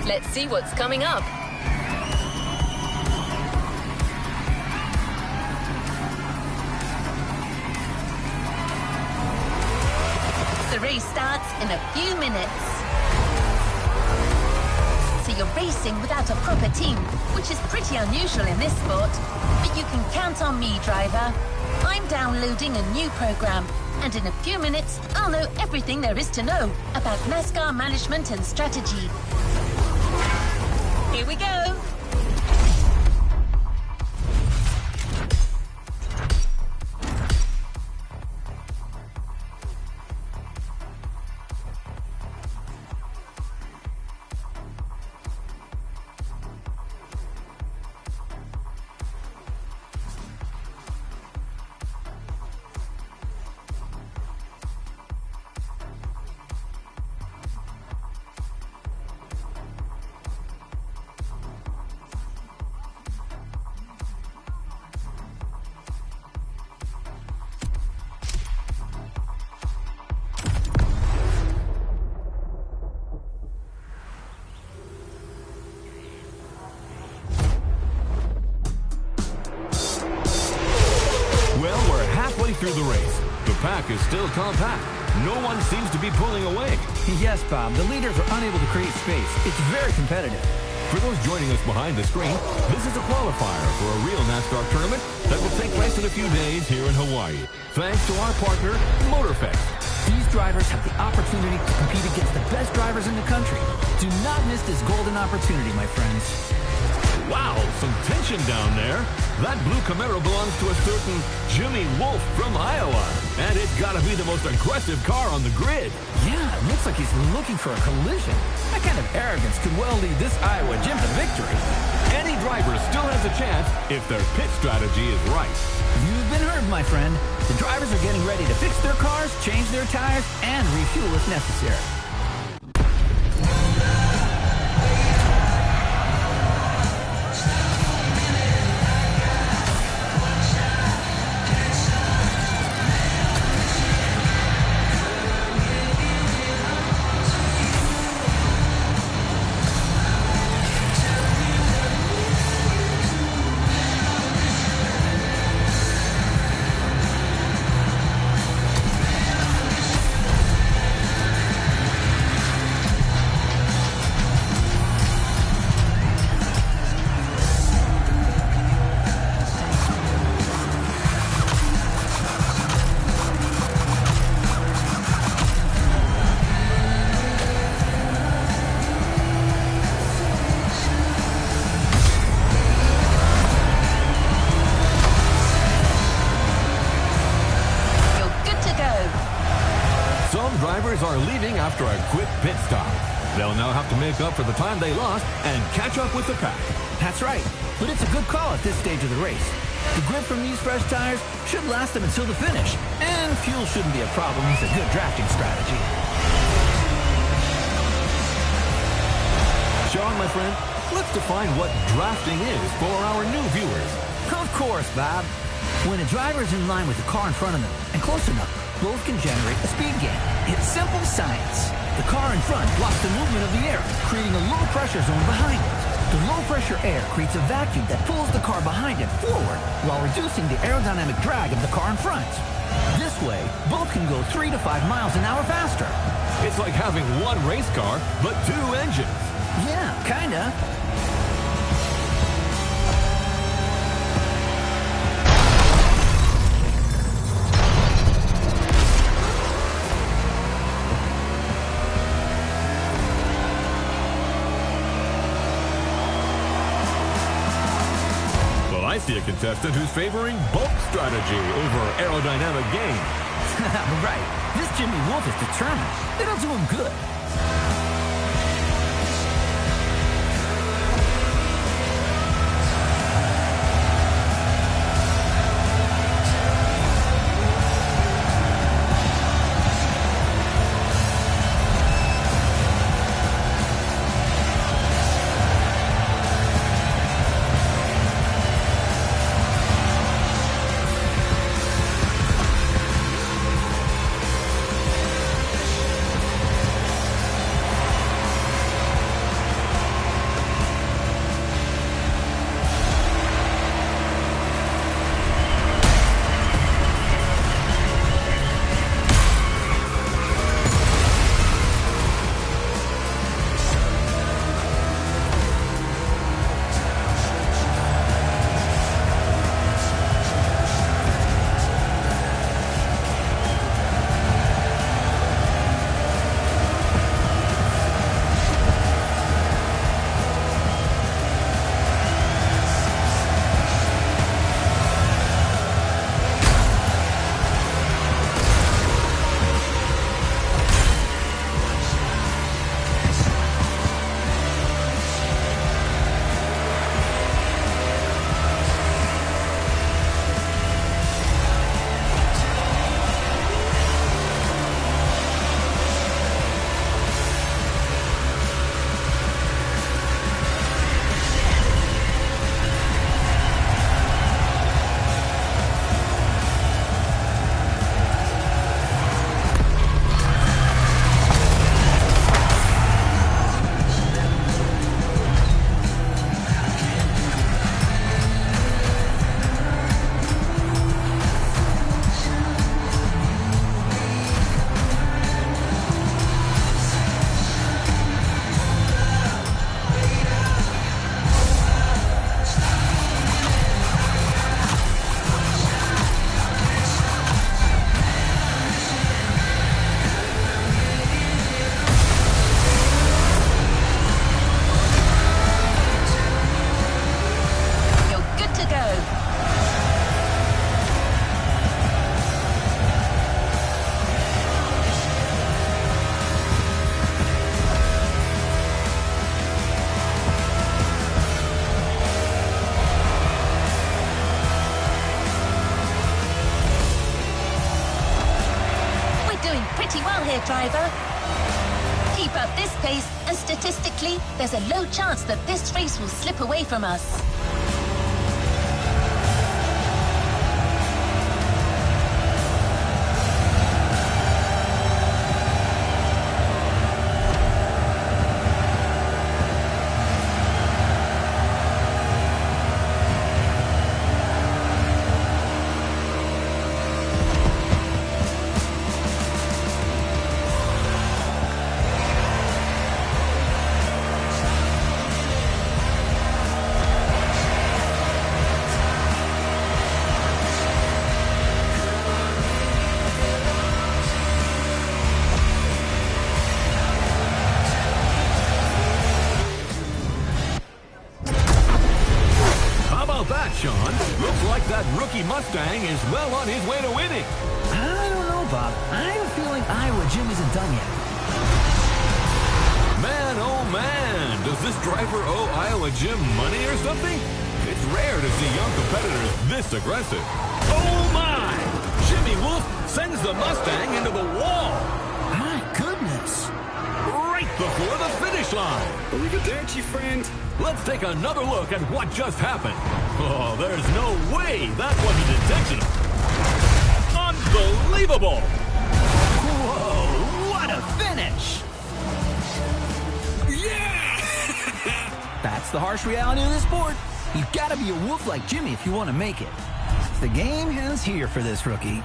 Let's see what's coming up.
The race starts in a few minutes. So you're racing without a proper team, which is pretty unusual in this sport. But you can count on me, driver. I'm downloading a new program, and in a few minutes, I'll know everything there is to know about NASCAR management and strategy. Here we go.
Through the race. The pack is still compact. No one seems to be pulling away.
Yes, Bob. The leaders are unable to create space. It's very competitive.
For those joining us behind the screen, this is a qualifier for a real NASCAR tournament that will take place in a few days here in Hawaii. Thanks to our partner, Motorfest.
These drivers have the opportunity to compete against the best drivers in the country. Do not miss this golden opportunity, my friends.
Wow, some tension down there. That blue Camaro belongs to a certain Jimmy Wolf from Iowa. And it's got to be the most aggressive car on the grid.
Yeah, it looks like he's looking for a collision. That kind of arrogance could well lead this Iowa Jim to victory.
Any driver still has a chance if their pit strategy is right.
You've been heard, my friend. The drivers are getting ready to fix their cars, change their tires, and refuel if necessary.
Are leaving after a quick pit stop. They'll now have to make up for the time they lost and catch up with the pack.
That's right, but it's a good call at this stage of the race. The grip from these fresh tires should last them until the finish, and fuel shouldn't be a problem with a good drafting strategy.
Sean, my friend, let's define what drafting is for our new viewers.
Of course, Bob. When a driver is in line with the car in front of them and close enough, both can generate a speed gain. It's simple science. The car in front blocks the movement of the air, creating a low-pressure zone behind it. The low-pressure air creates a vacuum that pulls the car behind it forward while reducing the aerodynamic drag of the car in front. This way, both can go 3 to 5 miles an hour faster.
It's like having one race car, but 2 engines.
Yeah, kinda.
I see a contestant who's favoring bulk strategy over aerodynamic gain.
Right. This Jimmy Wolf is determined. It'll do him good.
Driver. Keep up this pace, and statistically, there's a low chance that this race will slip away from us.
Sean, looks like that rookie Mustang is well on his way to winning.
I don't know, Bob. I have a feeling Iowa Jim isn't done yet.
Man, oh man, does this driver owe Iowa Jim money or something? It's rare to see young competitors this aggressive. Oh my! Jimmy Wolf sends the Mustang into the wall.
My goodness.
Right before the finish line.
Arrivederci, friend.
Let's take another look at what just happened. Oh, there's no way that wasn't intentional. Unbelievable!
Whoa, what a finish!
Yeah!
That's the harsh reality of the sport. You've got to be a wolf like Jimmy if you want to make it. The game ends here for this rookie.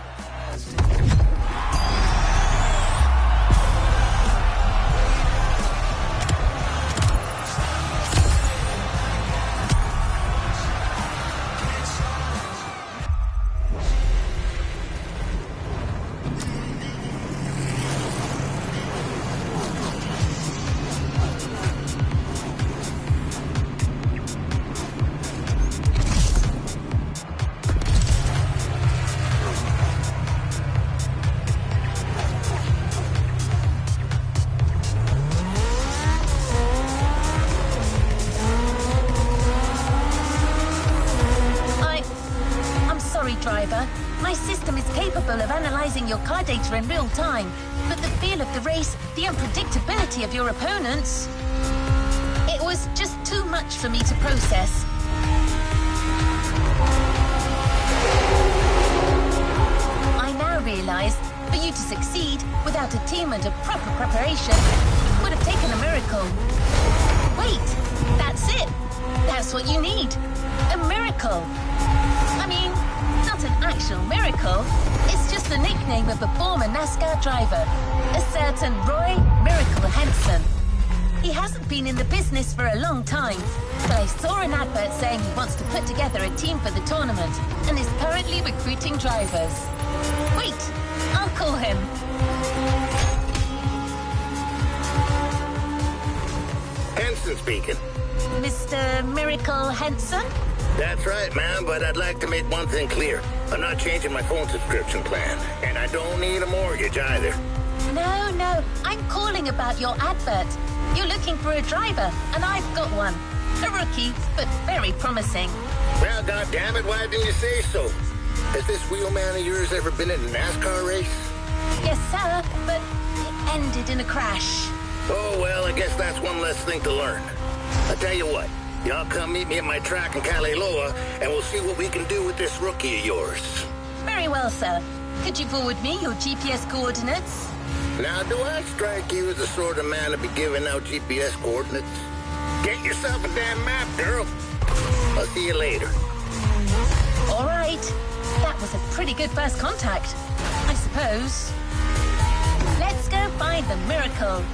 Driver. My system is capable of analyzing your car data in real time, but the feel of the race, the unpredictability of your opponents, it was just too much for me to process. I now realize, for you to succeed without a team and a proper preparation would have taken a miracle. Wait, that's it. That's what you need. A miracle. I mean, not an actual miracle. It's just the nickname of a former NASCAR driver, a certain Roy Miracle Henson. He hasn't been in the business for a long time, but I saw an advert saying he wants to put together a team for the tournament and is currently recruiting drivers. Wait, I'll call him.
Henson speaking.
Mr. Miracle Henson?
That's right, ma'am, but I'd like to make one thing clear. I'm not changing my phone subscription plan, and I don't need a mortgage either.
No, I'm calling about your advert. You're looking for a driver, and I've got one. A rookie, but very promising.
Well, goddammit, why didn't you say so? Has this wheelman of yours ever been in a NASCAR race?
Yes, sir, but it ended in a crash.
Oh, well, I guess that's one less thing to learn. I'll tell you what. Y'all come meet me at my track in Kaliloa, and we'll see what we can do with this rookie of yours.
Very well, sir. Could you forward me your GPS coordinates?
Now, do I strike you as the sort of man to be giving out GPS coordinates? Get yourself a damn map, girl. I'll see you later.
All right. That was a pretty good first contact, I suppose. Let's go find the miracle.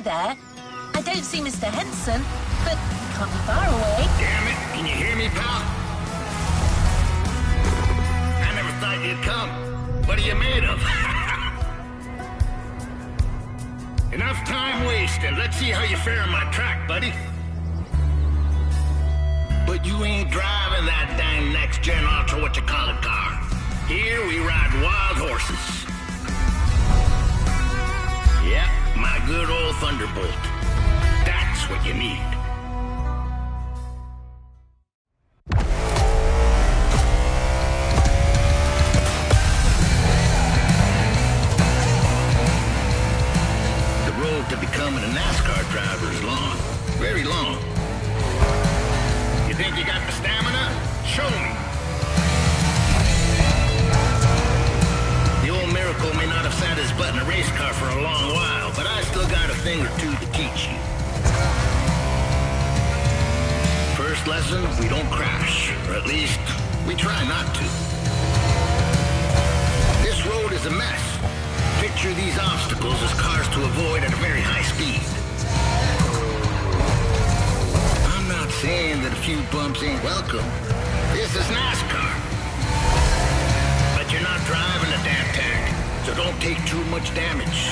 there. I don't see Mr. Henson, but he can't be far away.
Damn it, can you hear me, pal? I never thought you'd come. What are you made of? Enough time wasted. Let's see how you fare on my track, buddy. But you ain't driving that dang next-gen ultra-what-you-call-it car. Here we ride wild horses. Yep, my good old Thunderbolt. That's what you need. The road to becoming a NASCAR driver is long. Very long. You think you got the stamina? Show me. The old Miracle may not have sat his butt in a race car for a long while, but I still got a thing or two to teach you. First lesson, we don't crash, or at least, we try not to. This road is a mess. Picture these obstacles as cars to avoid at a very high speed. I'm not saying that a few bumps ain't welcome. This is NASCAR. But you're not driving a damn tank, so don't take too much damage.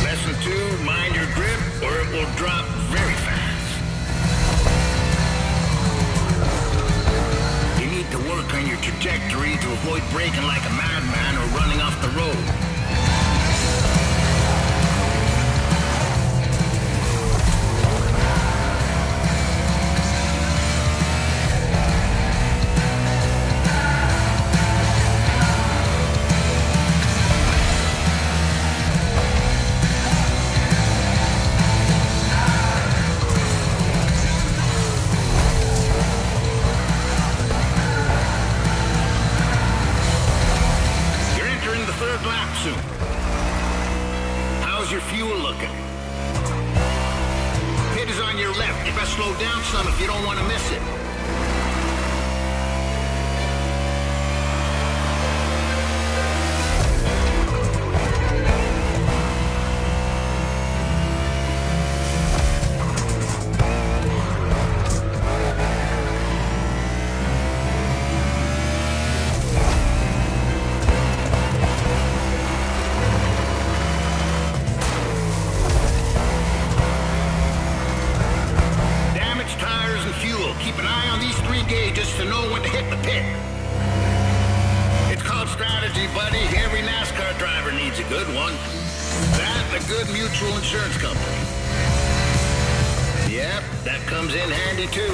Lesson 2, mind your grip or it will drop very fast. You need to work on your trajectory to avoid braking like a madman or running off the road. How's your fuel looking? Pit is on your left. You best slow down some if you don't want to miss it. Keep an eye on these 3 gauges to know when to hit the pit. It's called strategy, buddy. Every NASCAR driver needs a good one. That, a good mutual insurance company. Yep, that comes in handy too.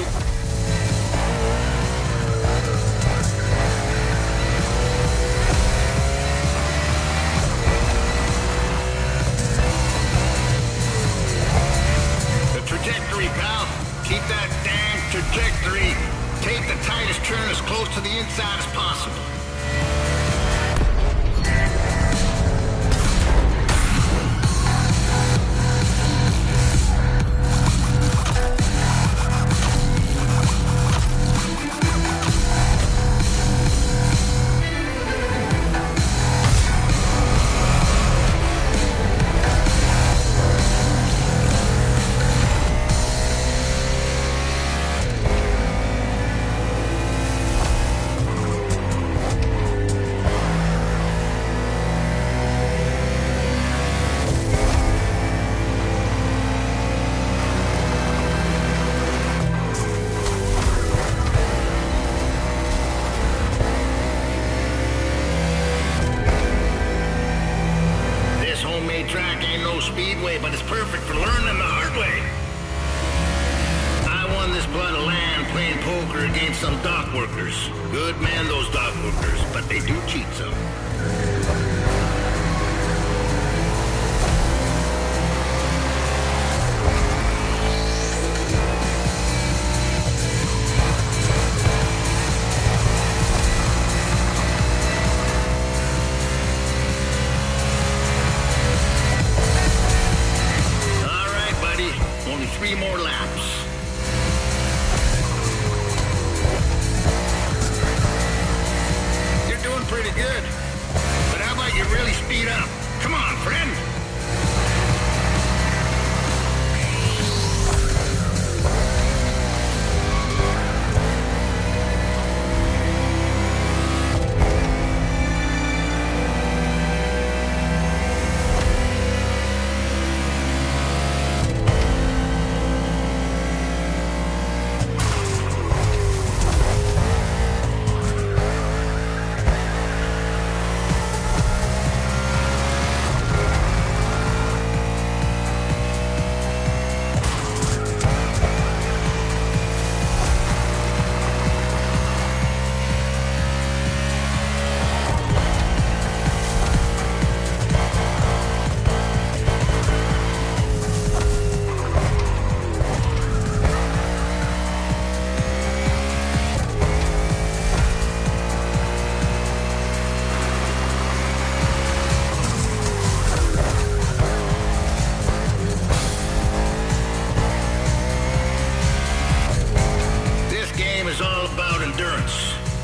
The trajectory, pal. Keep that damn trajectory. Take the tightest turn as close to the inside as possible. Track ain't no speedway, but it's perfect for learning the hard way. I won this plot of land playing poker against some dock workers. Good man, those dock workers, but they do cheat some. Only 3 more laps.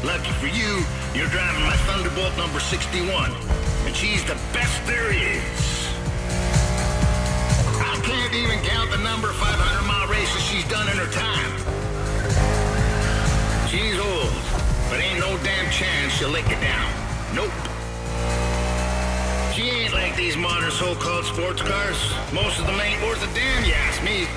Lucky for you, you're driving my Thunderbolt number 61, and she's the best there is. I can't even count the number of 500-mile races she's done in her time. She's old, but ain't no damn chance she'll lick it down. Nope. She ain't like these modern so-called sports cars. Most of them ain't worth a damn, you ask me.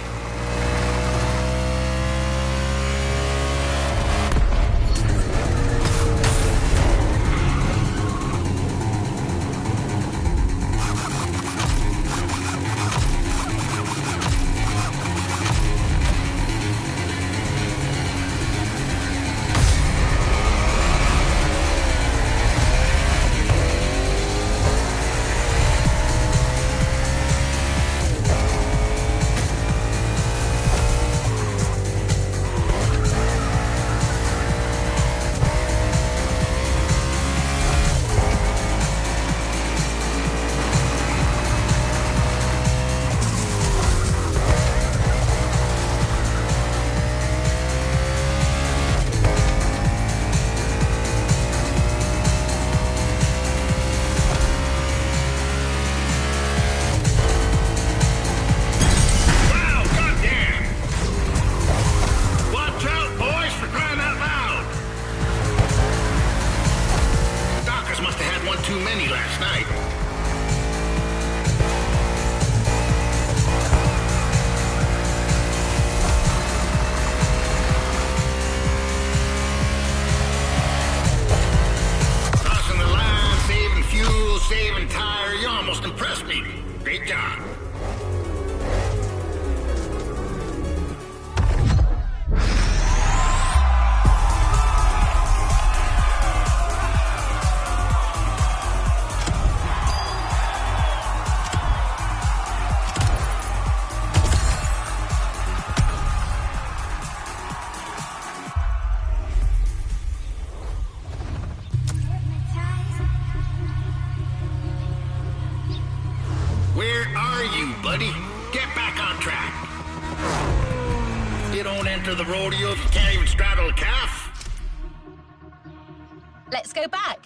The rodeo if you can't even straddle a calf?
Let's go back.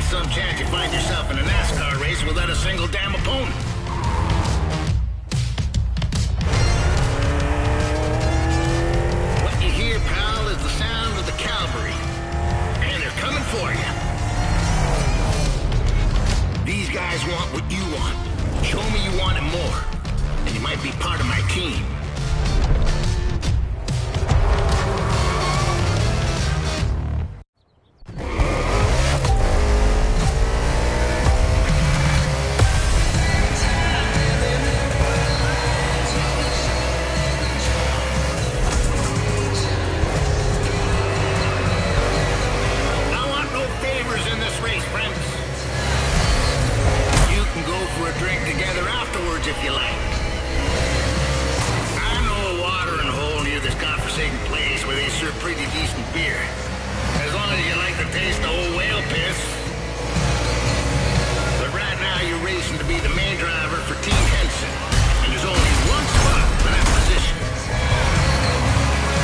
Some chance you find yourself in a NASCAR race without a single damn opponent. What you hear, pal, is the sound of the cavalry. And they're coming for you. These guys want what you want. Show me you want it more, and you might be part of my team. If you like. I know a watering hole near this godforsaken place where they serve pretty decent beer. As long as you like the taste of old whale piss. But right now you're racing to be the main driver for Team Henson. And there's only one spot for that position.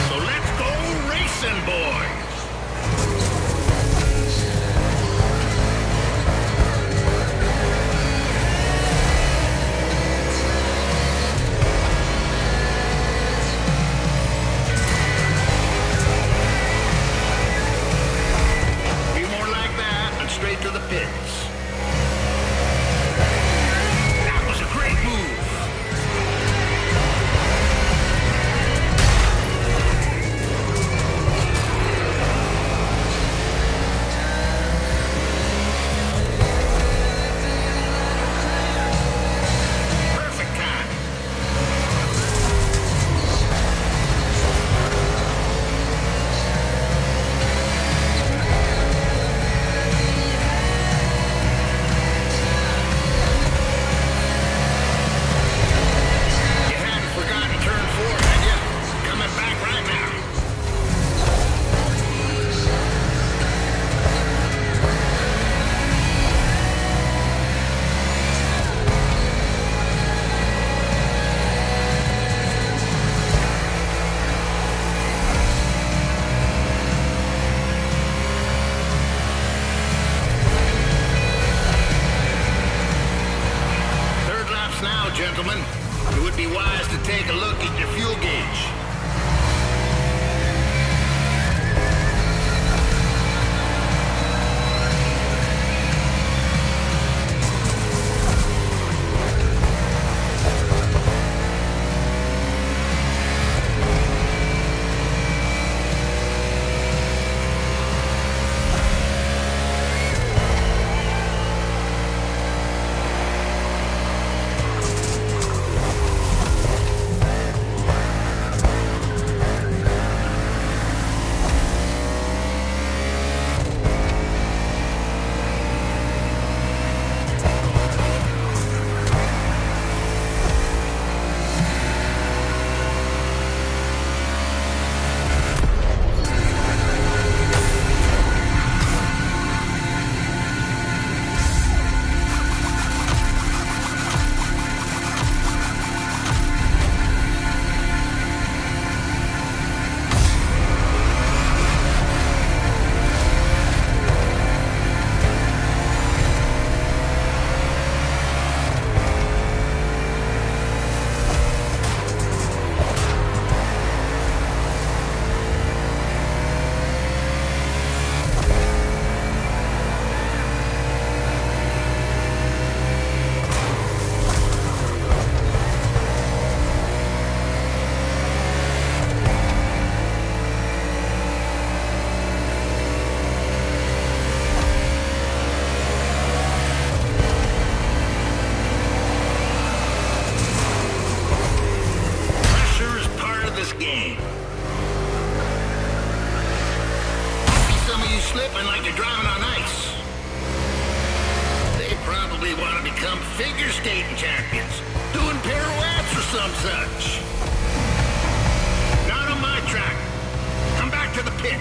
So let's go racing, boys! Be more like slipping like you're driving on ice. They probably want to become figure skating champions, doing pirouettes or some such. Not on my track. Come back to the pit.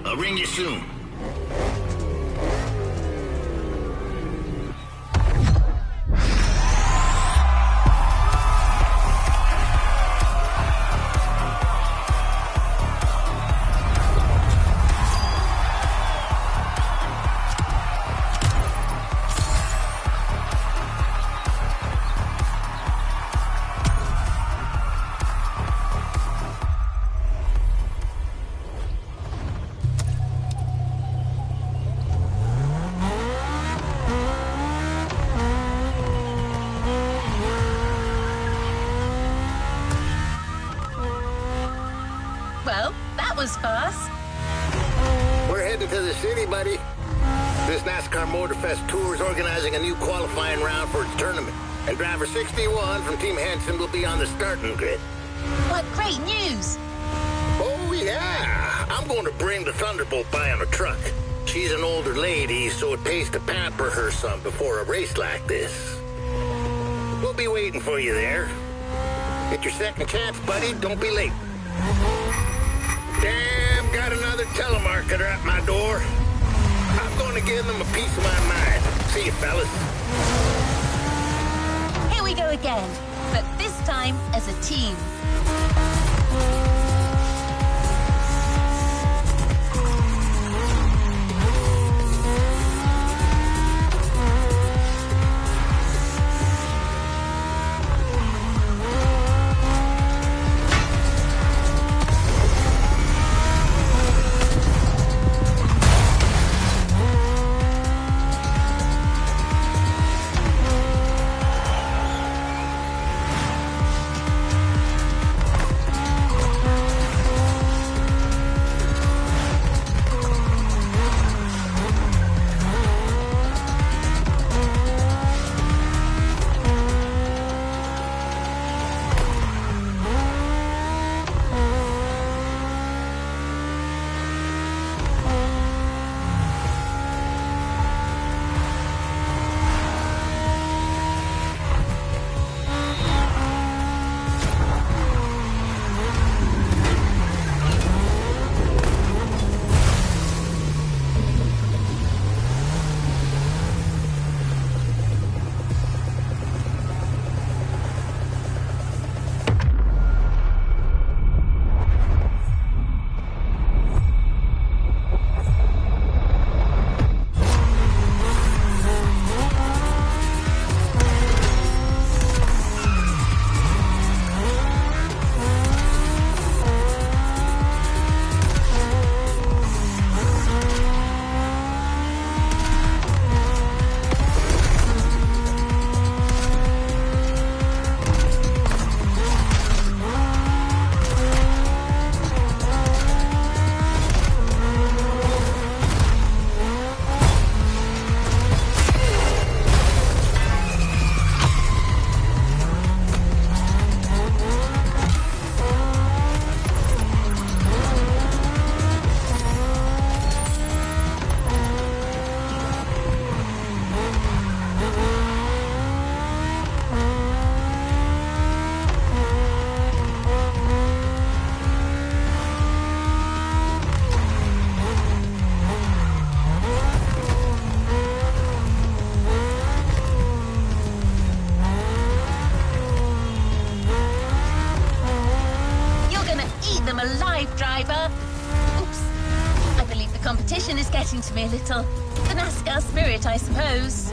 I'll ring you soon.
Well, that was fast.
We're heading to the city, buddy. This NASCAR Motorfest Tour is organizing a new qualifying round for its tournament. And driver 61 from Team Henson will be on the starting grid.
What great news!
Oh, yeah. I'm going to bring the Thunderbolt by on a truck. She's an older lady, so it pays to pamper her some before a race like this. We'll be waiting for you there. Get your second chance, buddy. Don't be late. Damn, got another telemarketer at my door. I'm going to give them a piece of my mind. See you, fellas.
Here we go again, but this time as a team. driver. Oops. I believe the competition is getting to me a little. The NASCAR spirit, I suppose.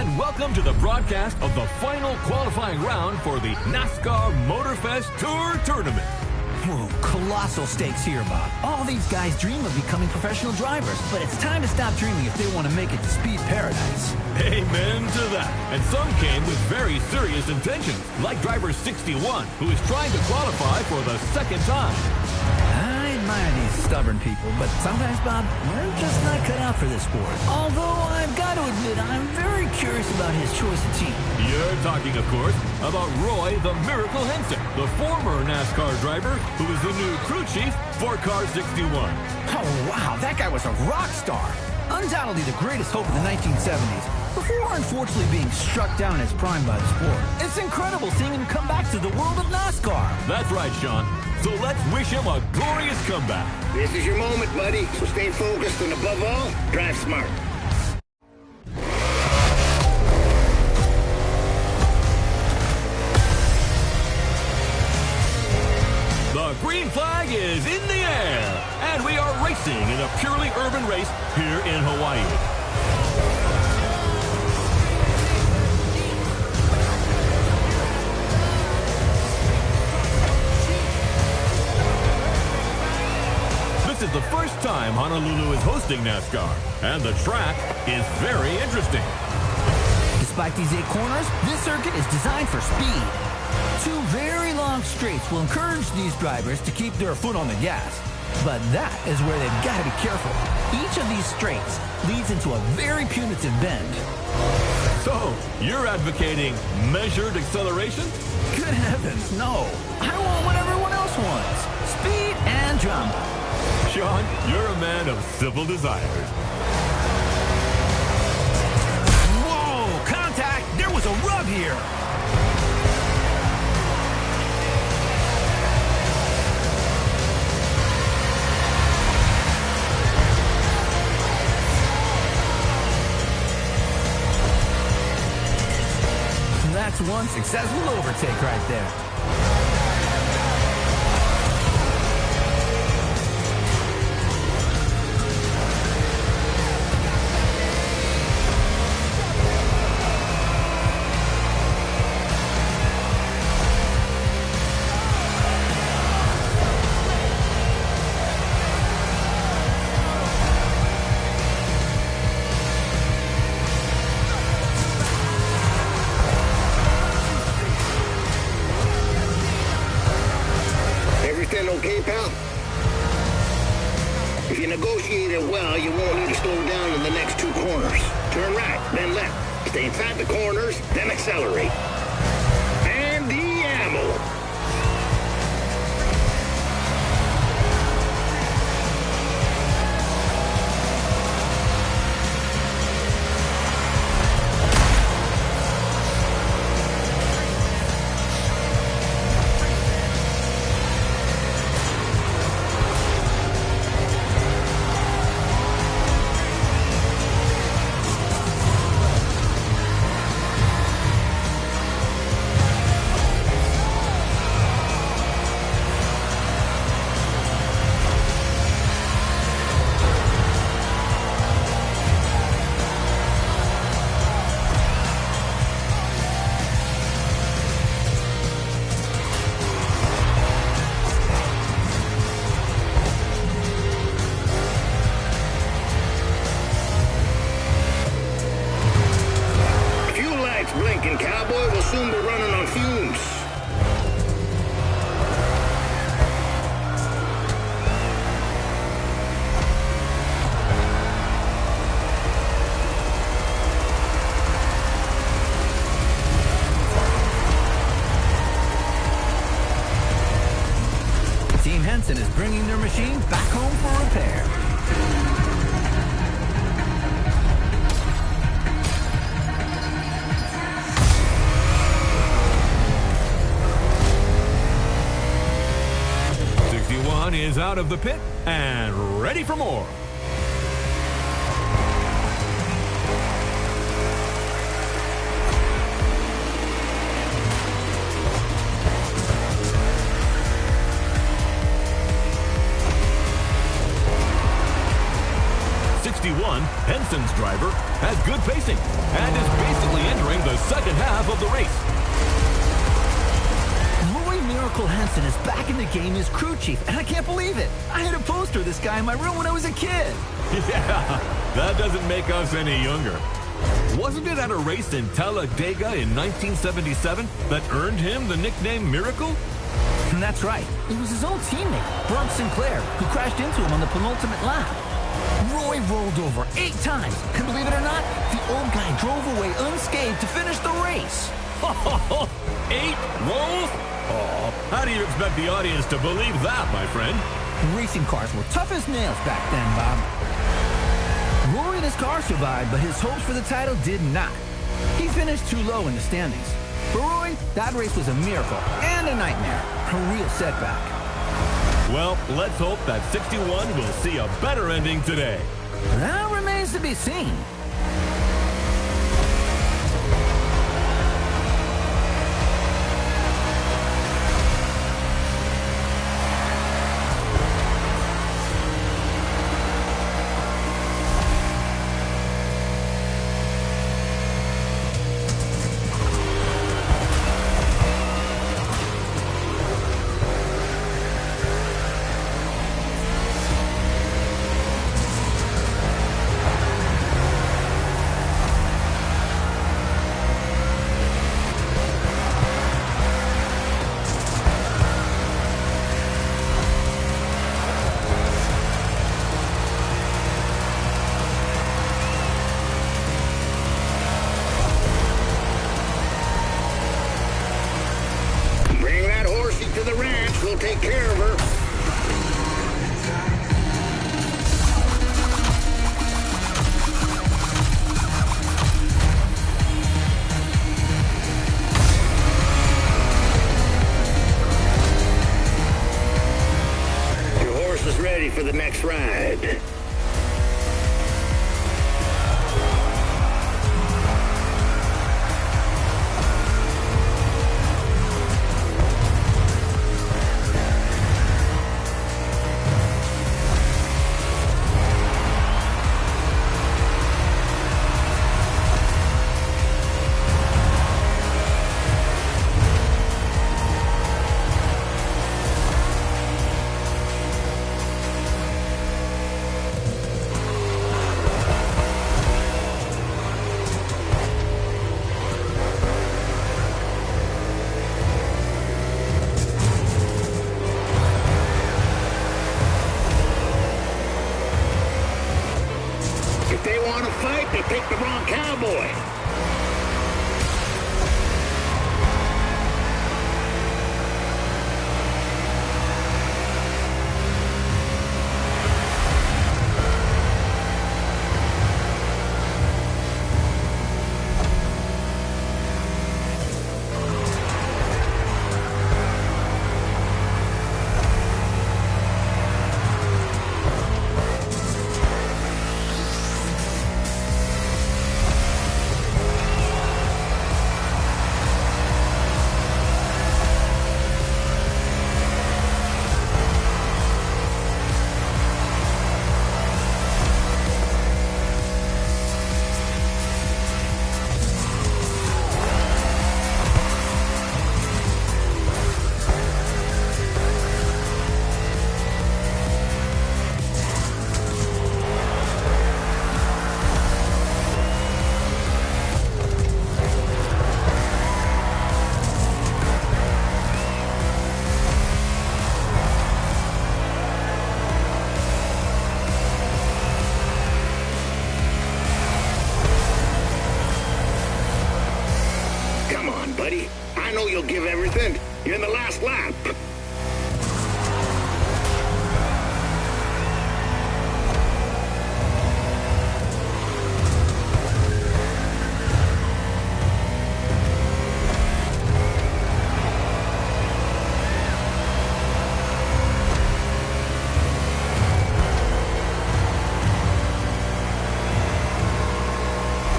And welcome to the broadcast of the final qualifying round for the NASCAR Motorfest Tour Tournament.
Whoa, colossal stakes here, Bob. All these guys dream of becoming professional drivers, but it's time to stop dreaming if they want to make it to speed paradise.
Amen to that. And some came with very serious intentions, like driver 61, who is trying to qualify for the second time.
I admire these stubborn people, but sometimes, Bob, we're just not cut out for this sport. Although I've got to admit, I'm very curious about his choice of team.
You're talking, of course, about Roy the Miracle Henson, the former NASCAR driver who is the new crew chief for Car 61.
Oh, wow, that guy was a rock star. Undoubtedly the greatest hope of the 1970s, before unfortunately being struck down in his prime by the sport. It's incredible seeing him come back to the world of NASCAR.
That's right, Sean. So let's wish him a glorious comeback.
This is your moment, buddy. So stay focused and above all, drive smart.
The green flag is in the air, and we are racing in a purely urban race here in Hawaii. This is the first time Honolulu is hosting NASCAR, and the track is very interesting.
Despite these 8 corners, this circuit is designed for speed. 2 very long straights will encourage these drivers to keep their foot on the gas. But that is where they've got to be careful. Each of these straights leads into a very punitive bend.
So, you're advocating measured acceleration?
Good heavens, no. I want what everyone else wants. Speed and drama.
Sean, you're a man of civil desires.
Whoa, contact! There was a rub here. That's one successful overtake right there.
Okay, pal? If you negotiate it well, you won't need to slow down in the next 2 corners. Turn right, then left. Stay inside the corners, then accelerate. And the ammo. Blinking, cowboy. We'll soon be running on fumes.
Team Henson is bringing their machine back home for repair.
Is out of the pit and ready for more. 61, Henson's driver, has good pacing and is basically entering the second half of the race.
Roy Miracle Henson is back in the game as crew chief, and I can't believe it. I had a poster of this guy in my room when I was a kid.
Yeah, that doesn't make us any younger. Wasn't it at a race in Talladega in 1977 that earned him the nickname Miracle?
And that's right. It was his own teammate, Bert Sinclair, who crashed into him on the penultimate lap. Roy rolled over 8 times, and believe it or not, the old guy drove away unscathed to finish the race.
8 rolls? Oh, how do you expect the audience to believe that, my friend?
Racing cars were tough as nails back then, Bob. Rory and his car survived, but his hopes for the title did not. He finished too low in the standings. For Roy, that race was a miracle and a nightmare, a real setback.
Well, let's hope that 61 will see a better ending today.
That remains to be seen.
Take care of her. Your horse is ready for the next ride. They picked the wrong cowboy. Buddy, I know you'll give everything. You're in the last lap.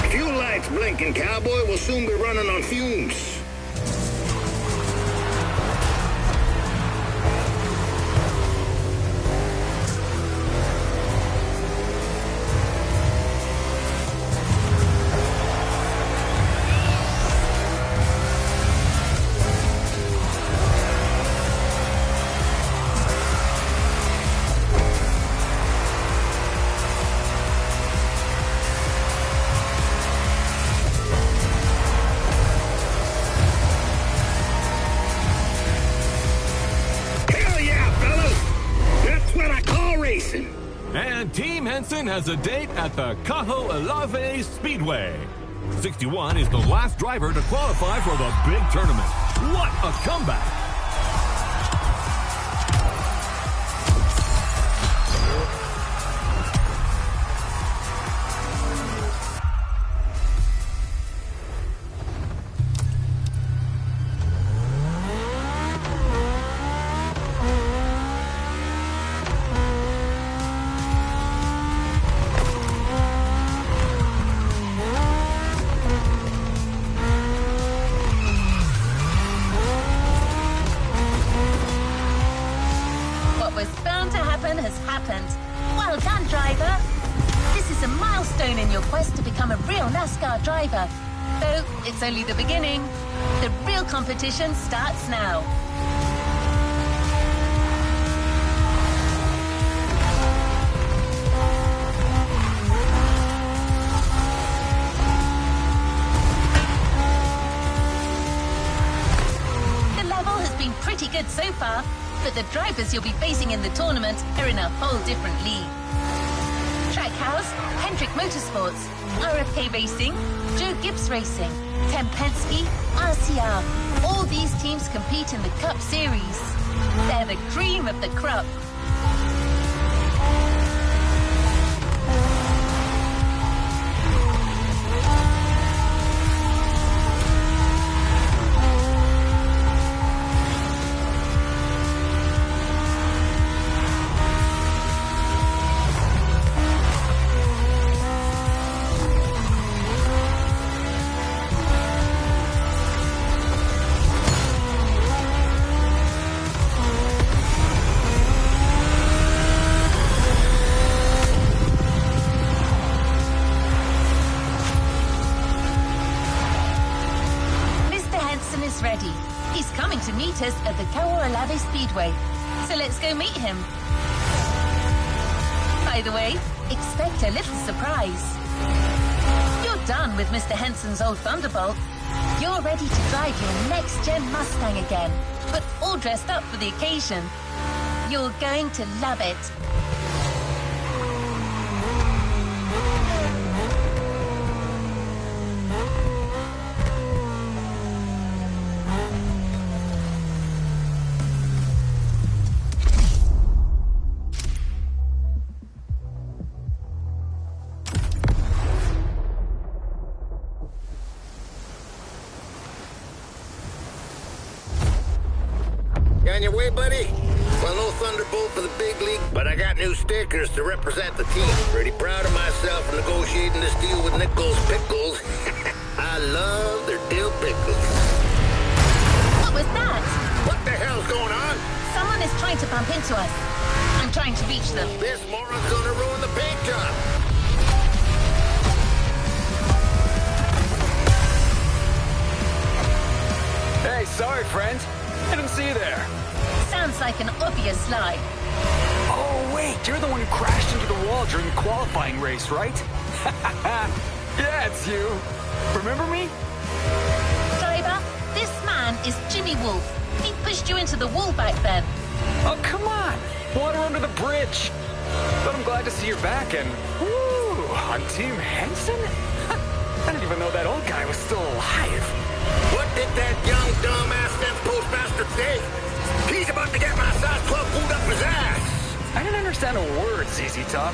Fuel lights blinking, cowboy. We'll soon be running on fumes. racing.
And Team Henson has a date at the Cajo Alave Speedway. 61 is the last driver to qualify for the big tournament. What a comeback!
Driver. Though it's only the beginning. The real competition starts now. The level has been pretty good so far, but the drivers you'll be facing in the tournament are in a whole different league. Trackhouse, Hendrick Motorsports, RFK Racing, Joe Gibbs Racing, Tim Penske, RCR. All these teams compete in the Cup Series. They're the cream of the crop. At the Cajo Alave Speedway, so let's go meet him. By the way, expect a little surprise. You're done with Mr. Henson's old Thunderbolt. You're ready to drive your next-gen Mustang again, but all dressed up for the occasion. You're going to love it.
On your way, buddy? Well, no Thunderbolt for the big league, but I got new stickers to represent the team. Pretty proud of myself for negotiating this deal with Nichols Pickles. I love their dill pickles.
What was that?
What the hell's going on?
Someone is trying to bump into us. I'm trying to reach them.
This moron's gonna ruin the paint job.
Hey, sorry, friend. I didn't see you there.
Sounds like an obvious lie.
Oh, wait, you're the one who crashed into the wall during the qualifying race, right? Yeah, it's you. Remember me?
Driver, this man is Jimmy Wolf. He pushed you into the wall back then.
Oh, come on. Water under the bridge. But I'm glad to see you're back and... Woo! On Team Henson? I didn't even know that old guy was still alive.
What did that young dumbass then postmaster say? He's about to get my size 12 food up his ass.
I didn't understand a word, ZZ Top.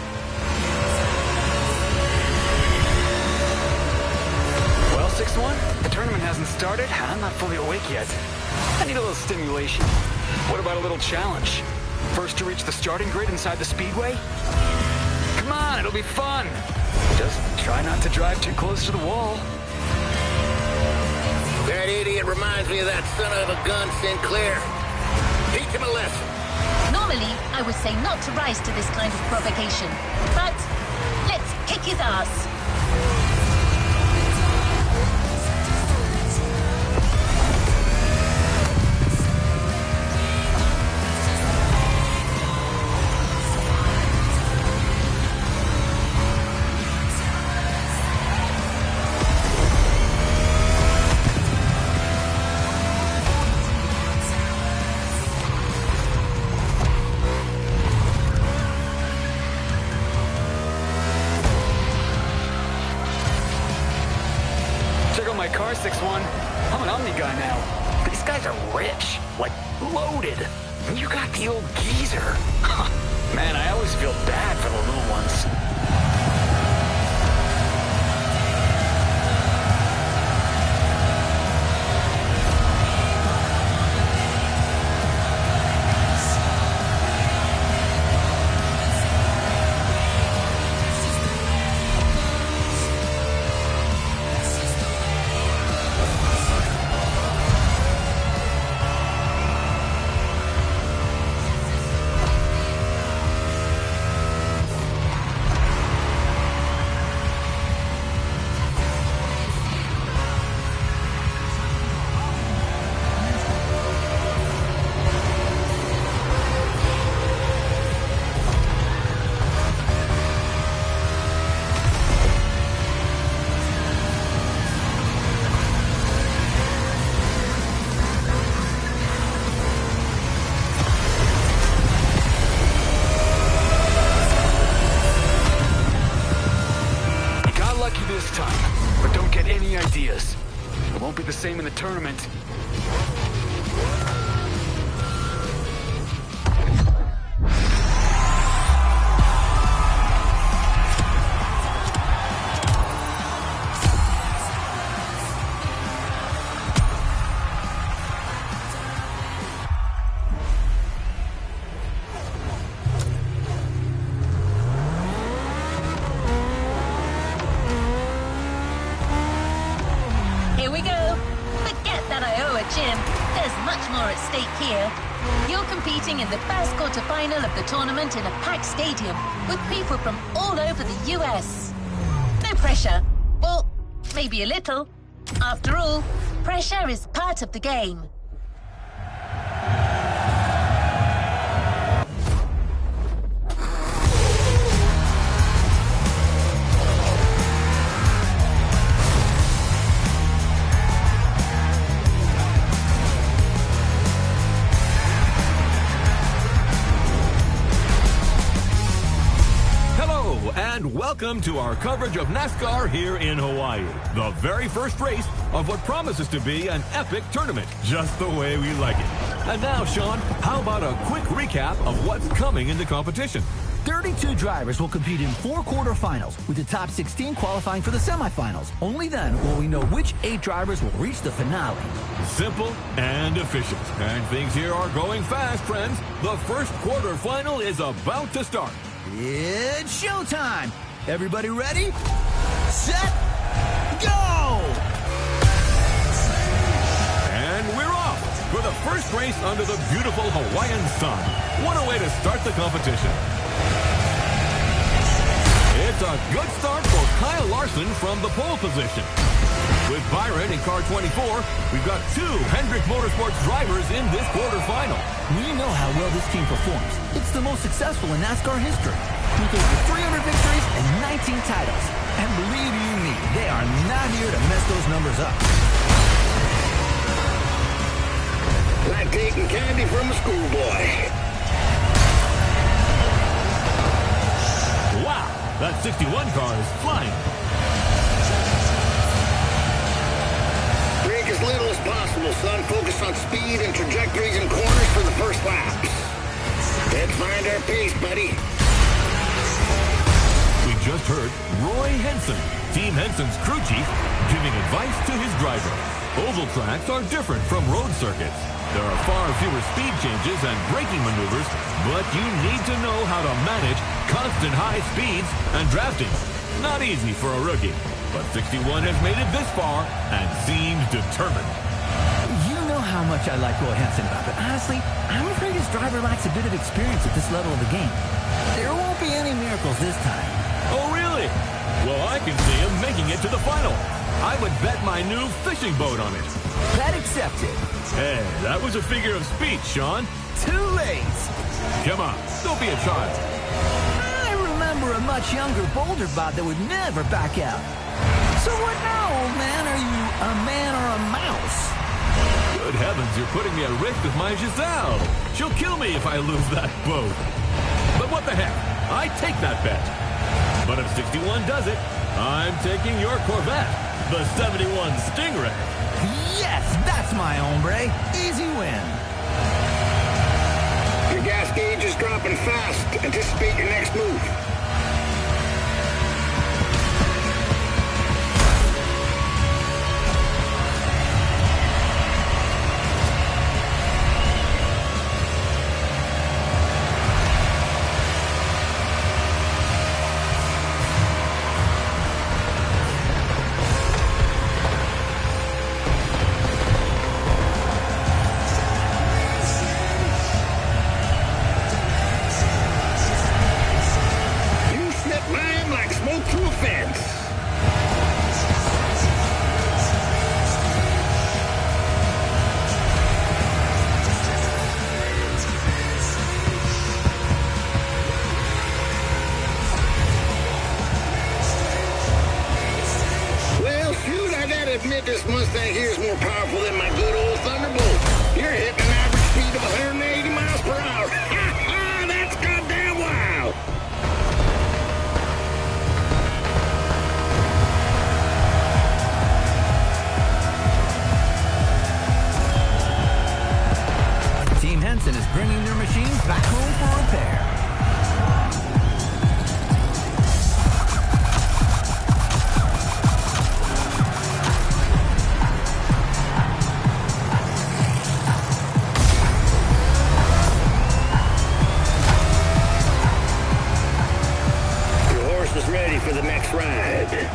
Well, 6-1, the tournament hasn't started. I'm not fully awake yet. I need a little stimulation. What about a little challenge? First to reach the starting grid inside the speedway? Come on, it'll be fun. Just try not to drive too close to the wall.
That idiot reminds me of that son of a gun Sinclair. Teach him a lesson.
Normally, I would say not to rise to this kind of provocation. But let's kick his ass.
are, 6-1. I'm an Omni guy now. These guys are rich, like loaded. And you got the old geezer. Man, I always feel bad for the little ones. Same in the tournament.
Tournament in a packed stadium with people from all over the US. No pressure. Well, maybe a little. After all, pressure is part of the game.
Welcome to our coverage of NASCAR here in Hawaii. The very first race of what promises to be an epic tournament, just the way we like it. And now, Sean, how about a quick recap of what's coming in the competition?
32 drivers will compete in 4 quarterfinals, with the top 16 qualifying for the semifinals. Only then will we know which 8 drivers will reach the finale.
Simple and efficient. And things here are going fast, friends. The first quarterfinal is about to start.
It's showtime! Everybody ready? Set, go!
And we're off for the first race under the beautiful Hawaiian sun. What a way to start the competition. It's a good start for Kyle Larson from the pole position. With Byron in car 24, we've got 2 Hendrick Motorsports drivers in this quarterfinal.
We know how well this team performs. It's the most successful in NASCAR history, with over 300 victories and 19 titles. And believe you me, they are not here to mess those numbers up.
Like taking candy from a schoolboy.
Wow, that 61 car is flying.
Break as little as possible, son. Focus on speed and trajectories and corners for the first laps. Let's find our pace, buddy.
We just heard Roy Henson, Team Henson's crew chief, giving advice to his driver. Oval tracks are different from road circuits. There are far fewer speed changes and braking maneuvers, but you need to know how to manage constant high speeds and drafting. Not easy for a rookie, but 61 has made it this far and seems determined.
You know how much I like Roy Henson, but honestly, I'm afraid his driver lacks a bit of experience at this level of the game. There won't be any miracles this time.
Oh, really? Well, I can see him making it to the final. I would bet my new fishing boat on it.
Bet accepted.
Hey, that was a figure of speech, Sean.
Too late.
Come on, don't be a child.
I remember a much younger Boulder bot that would never back out. So what now, old man? Are you a man or a mouse?
Good heavens, you're putting me at risk with my Giselle. She'll kill me if I lose that boat. But what the heck? I take that bet. But if 61 does it, I'm taking your Corvette. the 71 Stingray.
Yes, that's my hombre. Easy win.
Your gas gauge is dropping fast. Anticipate your next move. Admit this Mustang here is more powerful than my good old Thunderbolt. You're hitting an average speed of 180 miles per hour. Ha ha! That's goddamn wild!
Team Henson is bringing their machines back home for repair.
Ready for the next ride.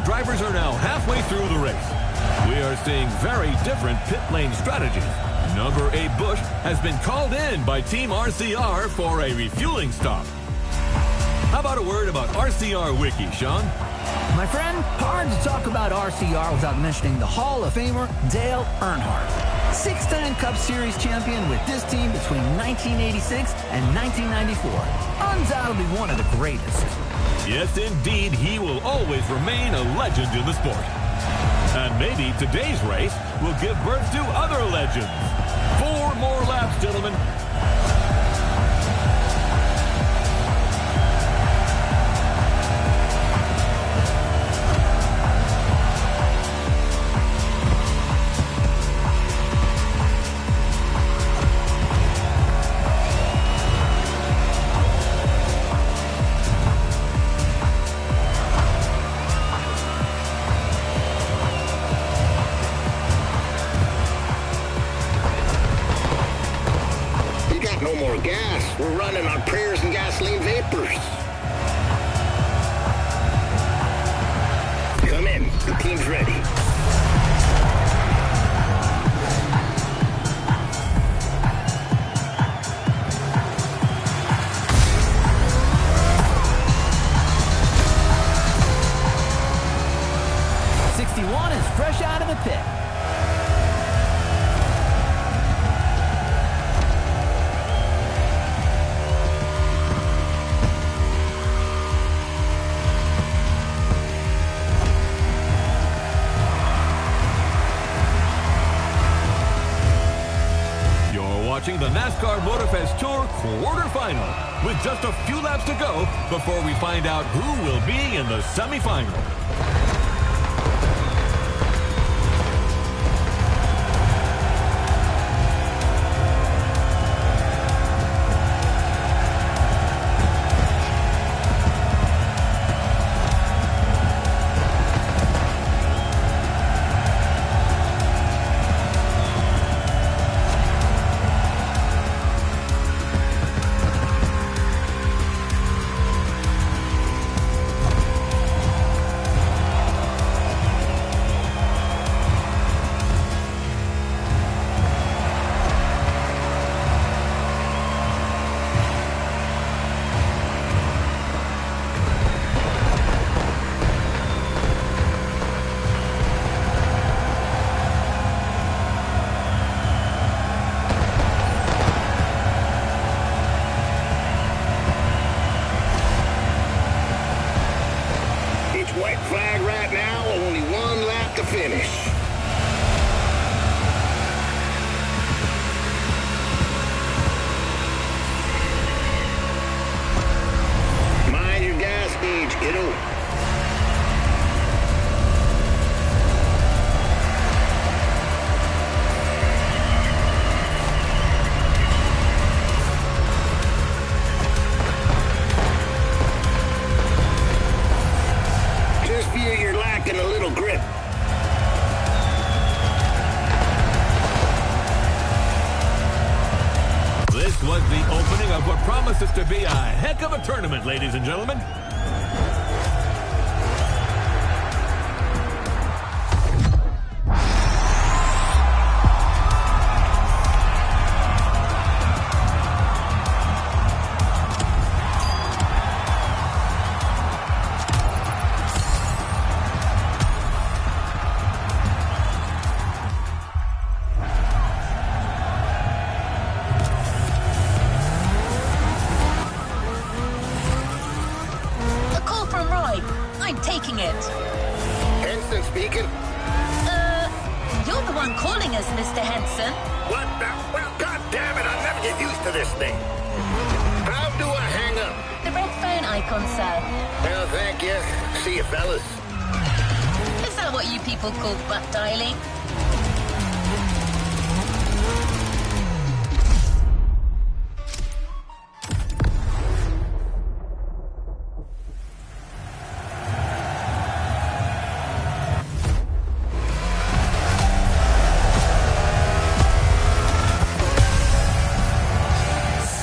Drivers are now halfway through the race. We are seeing very different pit lane strategies. Number 8 Bush has been called in by Team RCR for a refueling stop. How about a word about RCR Wiki, Sean?
My friend, hard to talk about RCR without mentioning the Hall of Famer Dale Earnhardt. 6-time Cup Series champion with this team between 1986 and 1994. Undoubtedly one of the greatest.
Yes, indeed, he will always remain a legend in the sport. And maybe today's race will give birth to other legends. 4 more laps, gentlemen.
No more gas. We're running on prayers and gasoline vapors. Come in. The team's ready.
'61 is fresh out of the pit.
NASCAR Motorfest Tour quarterfinal, with just a few laps to go before we find out who will be in the semifinal.
White flag right now, only one lap to finish. Mind your gas gauge, kiddo. You're lacking a little grip.
This was the opening of what promises to be a heck of a tournament, ladies and gentlemen.
I'm taking it.
Henson speaking.
You're the one calling us, Mr. Henson.
What the? Well, God damn it, I'll never get used to this thing. How do I hang up?
The red phone icon, sir.
Well, thank you. See you, fellas.
Is that what you people call butt dialing?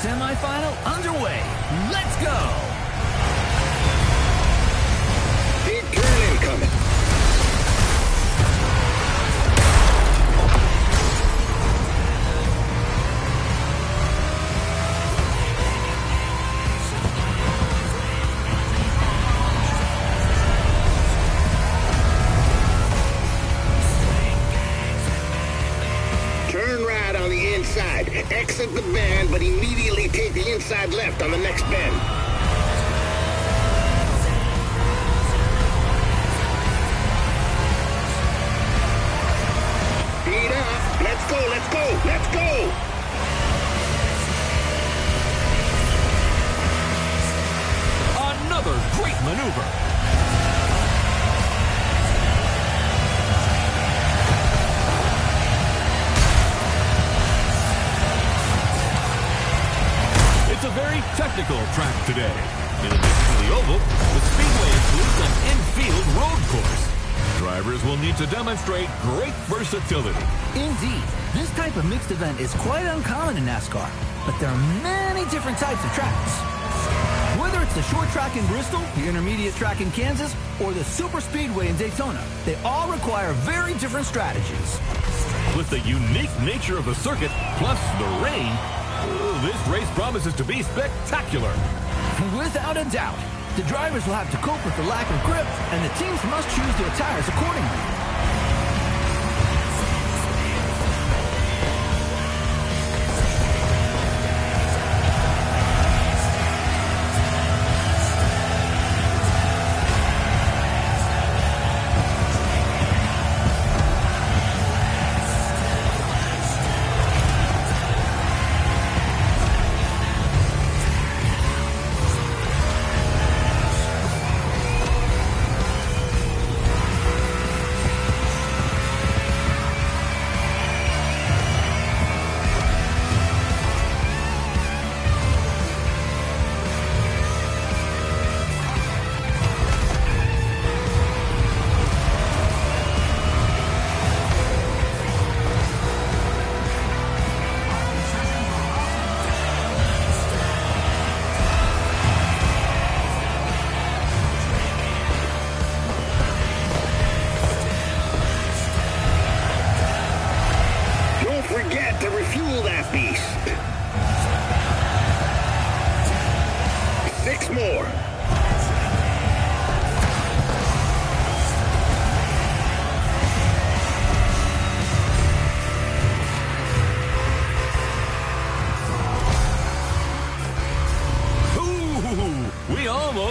Semi-final underway. Let's go!
Big turn incoming. Turn right on the inside. Exit the bend, but immediately take the inside left on the next bend. Speed up. Let's go, let's go, let's go!
Another great maneuver. It's a very technical track today. In addition to the oval, the speedway includes an infield road course. Drivers will need to demonstrate great versatility.
Indeed, this type of mixed event is quite uncommon in NASCAR, but there are many different types of tracks. Whether it's the short track in Bristol, the intermediate track in Kansas, or the super speedway in Daytona, they all require very different strategies.
With the unique nature of the circuit, plus the rain, this race promises to be spectacular.
Without a doubt, the drivers will have to cope with the lack of grip, and the teams must choose their tires accordingly.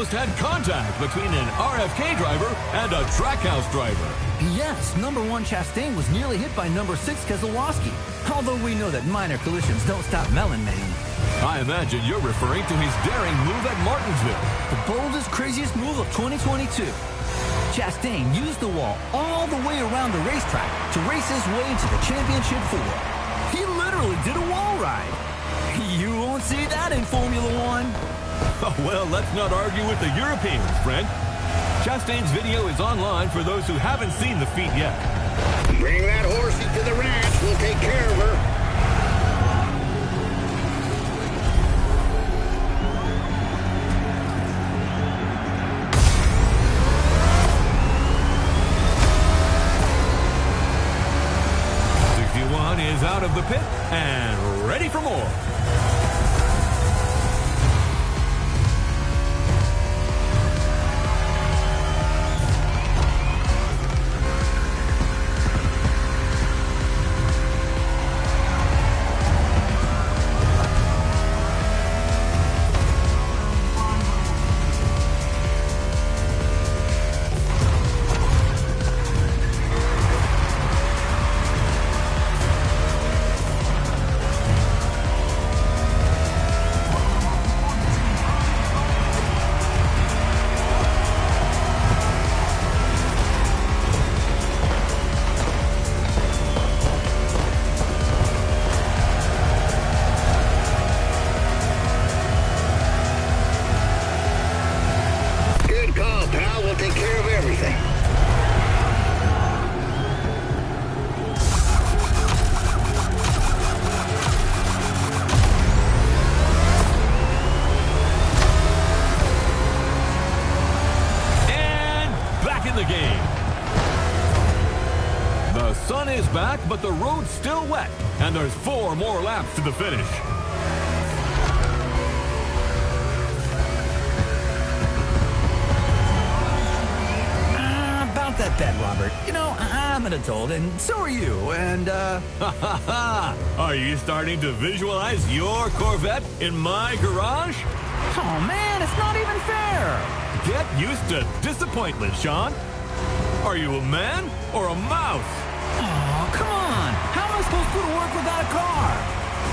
almost had contact between an RFK driver and a Trackhouse driver.
Yes, number 1 Chastain was nearly hit by number 6 Keselowski. Although we know that minor collisions don't stop Melon Man.
I imagine you're referring to his daring move at Martinsville.
The boldest, craziest move of 2022. Chastain used the wall all the way around the racetrack to race his way into the championship 4. He literally did a wall ride. You won't see that in Formula One.
Well, let's not argue with the Europeans, friend. Chastain's video is online for those who haven't seen the feat yet.
Bring that horsey to the ranch. We'll take care of her.
Is out of the pit and ready for more. Back, but the road's still wet, and there's 4 more laps to the finish.
About that bet, Robert. You know, I'm an adult, and so are you, and,
Are you starting to visualize your Corvette in my garage?
Oh, man, it's not even fair.
Get used to disappointment, Sean. Are you a man or a mouse?
Oh, come on! How am I supposed to go to work without a car?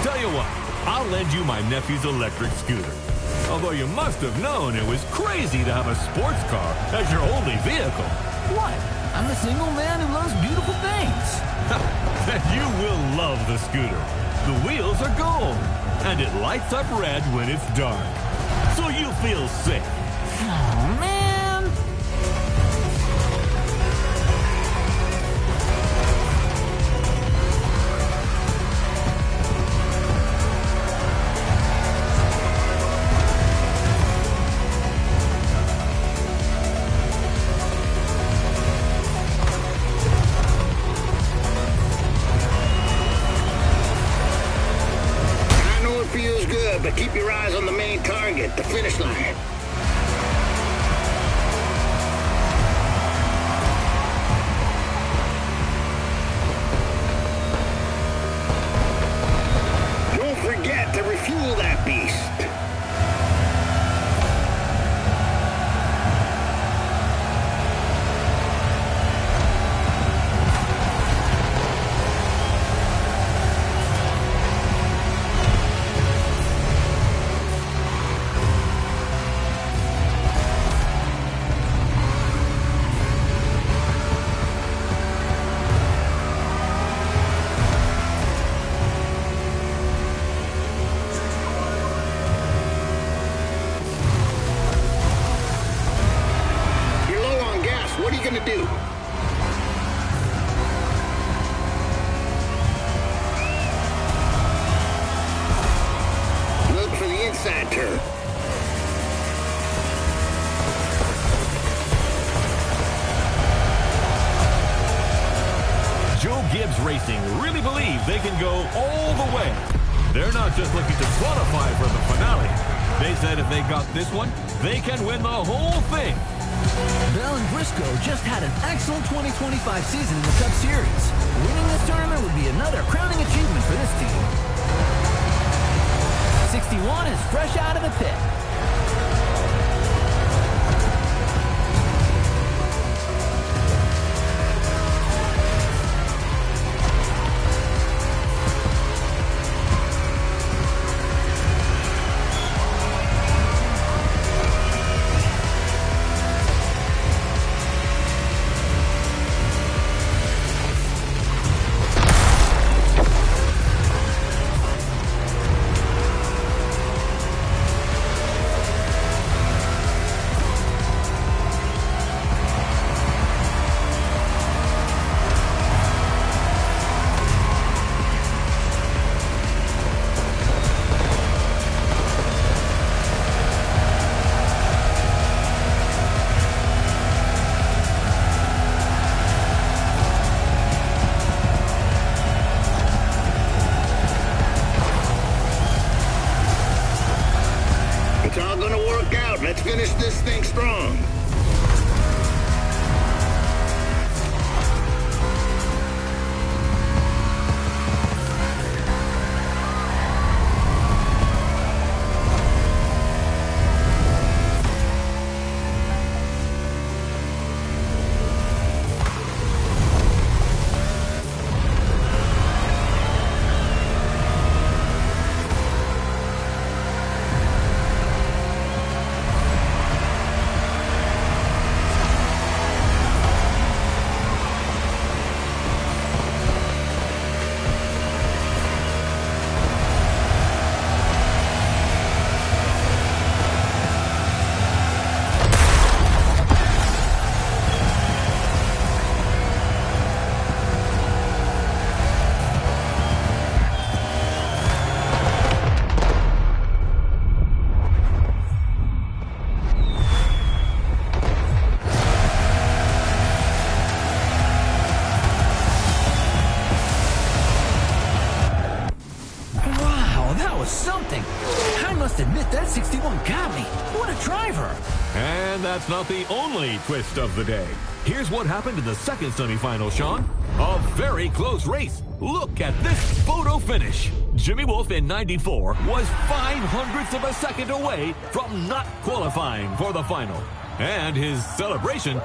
Tell you what, I'll lend you my nephew's electric scooter. Although you must have known it was crazy to have a sports car as your only vehicle.
What? I'm a single man who loves beautiful things.
Then you will love the scooter. The wheels are gold, and it lights up red when it's dark. So you'll feel safe.
Oh, man!
But keep your eyes on the main target, the finish line. Don't forget to refuel that beast. What are you gonna do? Look for the inside turn.
Joe Gibbs Racing really believe they can go all the way. They're not just looking to qualify for the finale. They said if they got this one, they can win the whole thing.
Bell and Briscoe just had an excellent 2025 season in the Cup Series. Winning this tournament would be another crowning achievement for this team. 61 is fresh out of the pit.
out. Let's finish this thing strong.
Something. I must admit that 61 got me. What a driver.
And that's not the only twist of the day. Here's what happened in the second semifinal, Sean. A very close race. Look at this photo finish. Jimmy Wolf in 94 was 0.05 of a second away from not qualifying for the final. And his celebration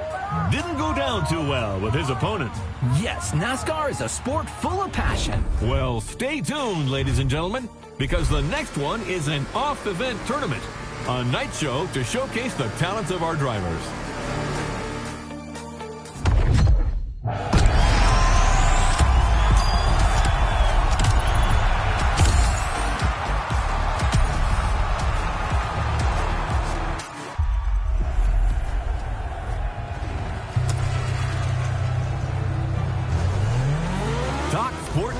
didn't go down too well with his opponent.
Yes, NASCAR is a sport full of passion.
Well, stay tuned, ladies and gentlemen, because the next one is an off-event tournament, a night show to showcase the talents of our drivers.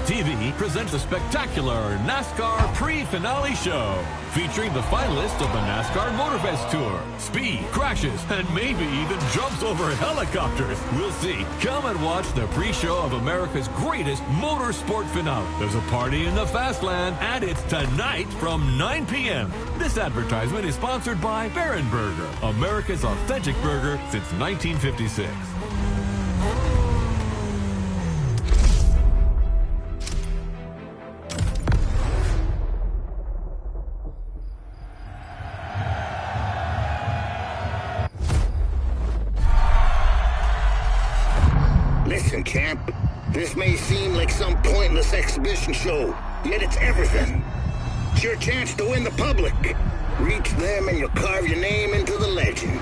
TV presents a spectacular NASCAR pre-finale show featuring the finalists of the NASCAR Motorfest Tour. Speed, crashes, and maybe even jumps over helicopters. We'll see. Come and watch the pre-show of America's greatest motorsport finale. There's a party in the Fastland, and it's tonight from 9 p.m. This advertisement is sponsored by Baron Burger, America's authentic burger since 1956.
Listen, champ, this may seem like some pointless exhibition show, yet it's everything. It's your chance to win the public. Reach them and you'll carve your name into the legend.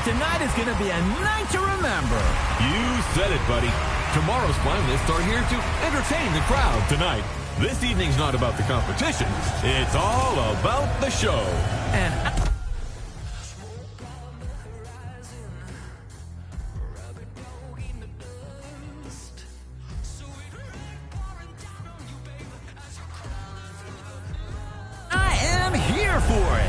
Tonight is going to be a night to remember.
You said it, buddy. Tomorrow's finalists are here to entertain the crowd tonight. This evening's not about the competition. It's all about the show.
And I am here for it.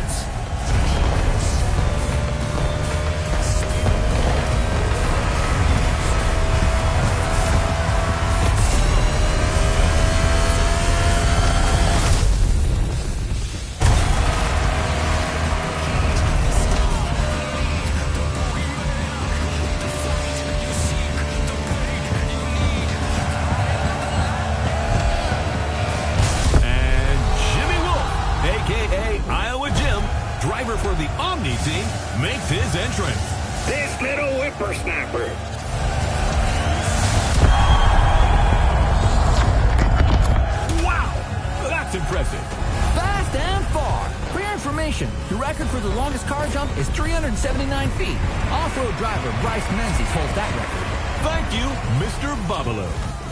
Driver for the Omni team makes his entrance.
This little whippersnapper.
Wow, that's impressive.
Fast and far. For your information, the record for the longest car jump is 379 feet. Off-road driver Bryce Menzies holds that record.
Thank you, Mr. Babalu.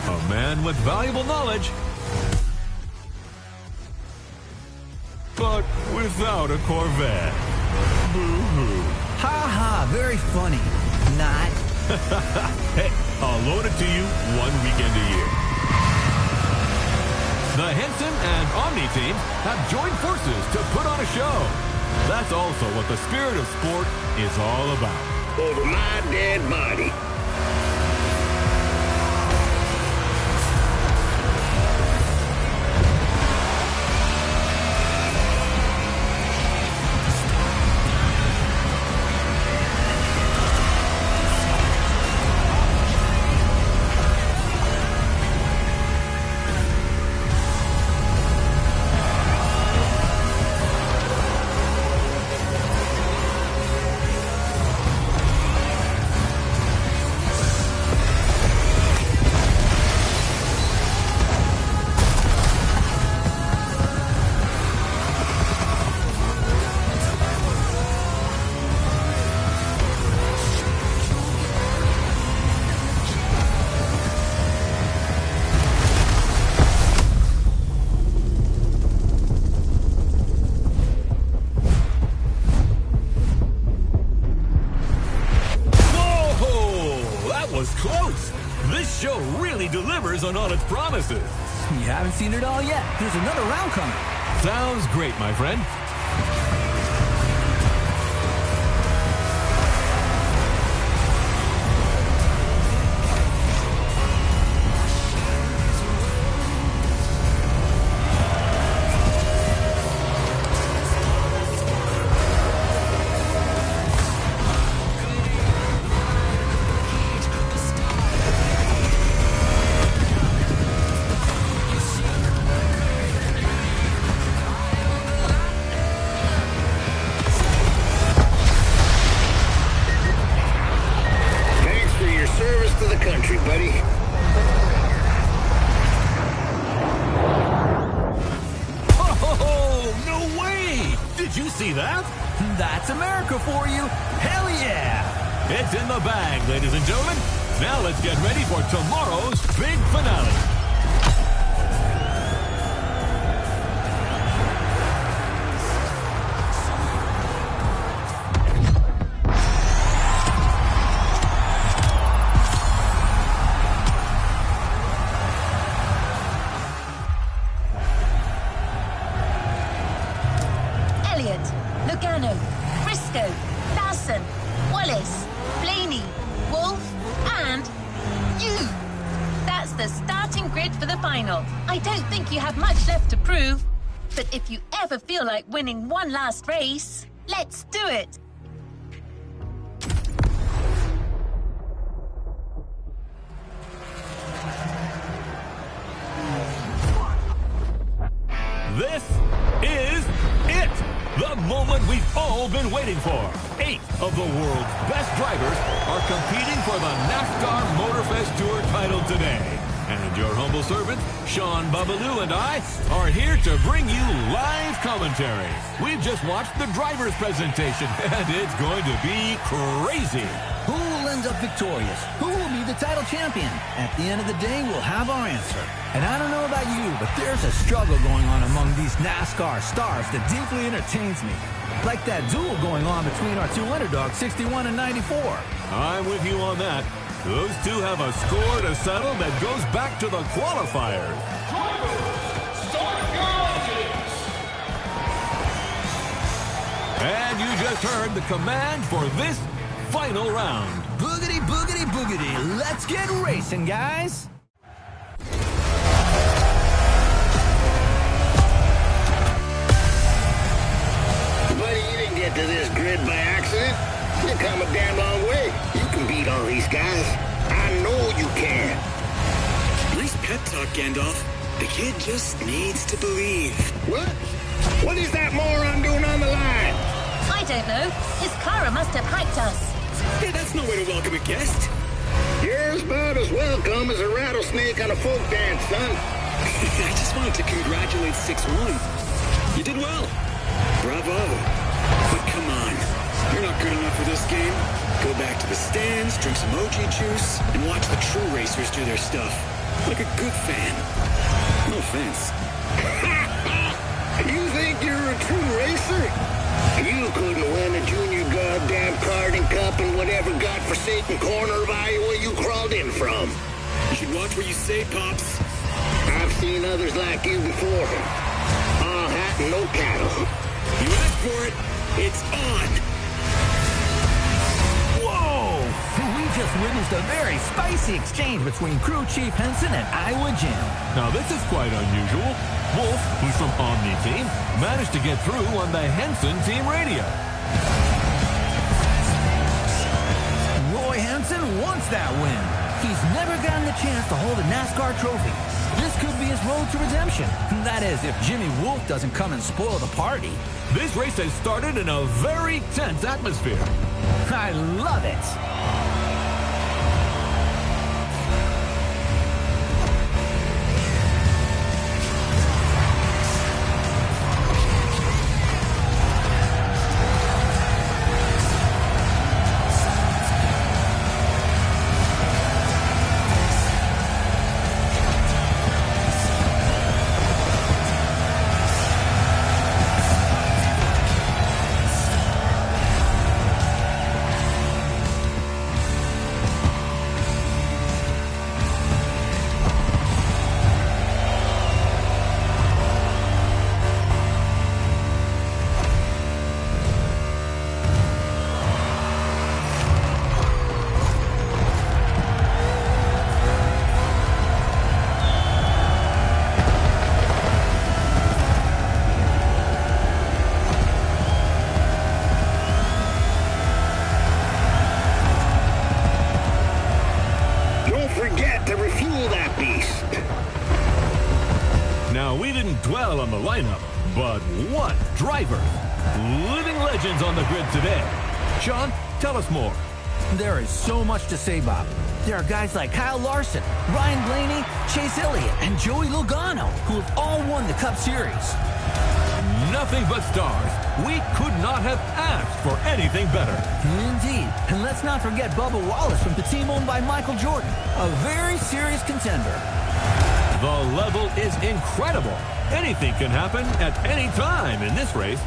A man with valuable knowledge, but without a Corvette. Boo-hoo.
Ha ha, very funny. Not.
Hey, I'll loan it to you 1 weekend a year. The Henson and Omni teams have joined forces to put on a show. That's also what the spirit of sport is all about.
Over my dead body.
Delivers on all its promises.
You haven't seen it all yet. There's another round coming.
Sounds great, my friend. See that?
That's America for you. Hell yeah!
It's in the bag, ladies and gentlemen. Now let's get ready for tomorrow's big finale.
If you ever feel like winning one last race, let's do it!
This is it! The moment we've all been waiting for. 8 of the world's best drivers are competing for the NASCAR Motorfest Tour title today. And your humble servant, Sean Babaloo, and I are here to bring you live commentary. We've just watched the driver's presentation, and it's going to be crazy.
Who will end up victorious? Who will be the title champion? At the end of the day, we'll have our answer. And I don't know about you, but there's a struggle going on among these NASCAR stars that deeply entertains me. Like that duel going on between our two underdogs, 61 and 94.
I'm with you on that. Those two have a score to settle that goes back to the qualifiers. And you just heard the command for this final round.
Boogity, boogity, boogity. Let's get racing, guys.
Buddy, you didn't get to this grid by accident. You come a damn long way. You can beat all these guys. I know you can.
Nice pep talk, Gandalf. The kid just needs to believe.
What? What is that moron doing on the line?
I don't know. His Kara must have hacked us.
Hey, that's no way to welcome a guest.
You're about as welcome as a rattlesnake on a folk dance, son.
I just wanted to congratulate 6-1. You did well. Bravo. But come on. You're not good enough for this game. Go back to the stands, drink some OG juice, and watch the true racers do their stuff. Like a good fan. No offense.
You think you're a true racer? You couldn't win a junior goddamn karting cup in whatever godforsaken corner of Iowa you crawled in from.
You should watch what you say, Pops.
I've seen others like you before. All hat and no cattle.
You asked for it. It's on.
Whoa! We just witnessed a very spicy exchange between Crew Chief Henson and Iowa Jim.
Now this is quite unusual. Wolf, who's from Omni Team, managed to get through on the Henson team radio.
Roy Henson wants that win. He's never gotten the chance to hold a NASCAR trophy. This could be his road to redemption. That is, if Jimmy Wolf doesn't come and spoil the party.
This race has started in a very tense atmosphere.
I love it.
Dwell on the lineup, but what drivers! Living legends on the grid today. Sean, tell us more.
There is so much to say, Bob. There are guys like Kyle Larson, Ryan Blaney, Chase Elliott, and Joey Logano, who have all won the Cup Series.
Nothing but stars. We could not have asked for anything better.
Indeed. And let's not forget Bubba Wallace from the team owned by Michael Jordan, a very serious contender.
The level is incredible. Anything can happen at any time in this race.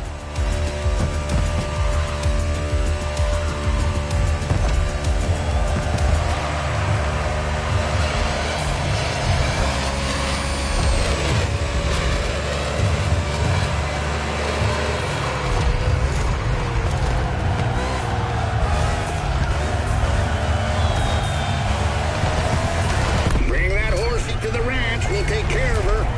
Bring that horsey to the ranch. We'll take care of her.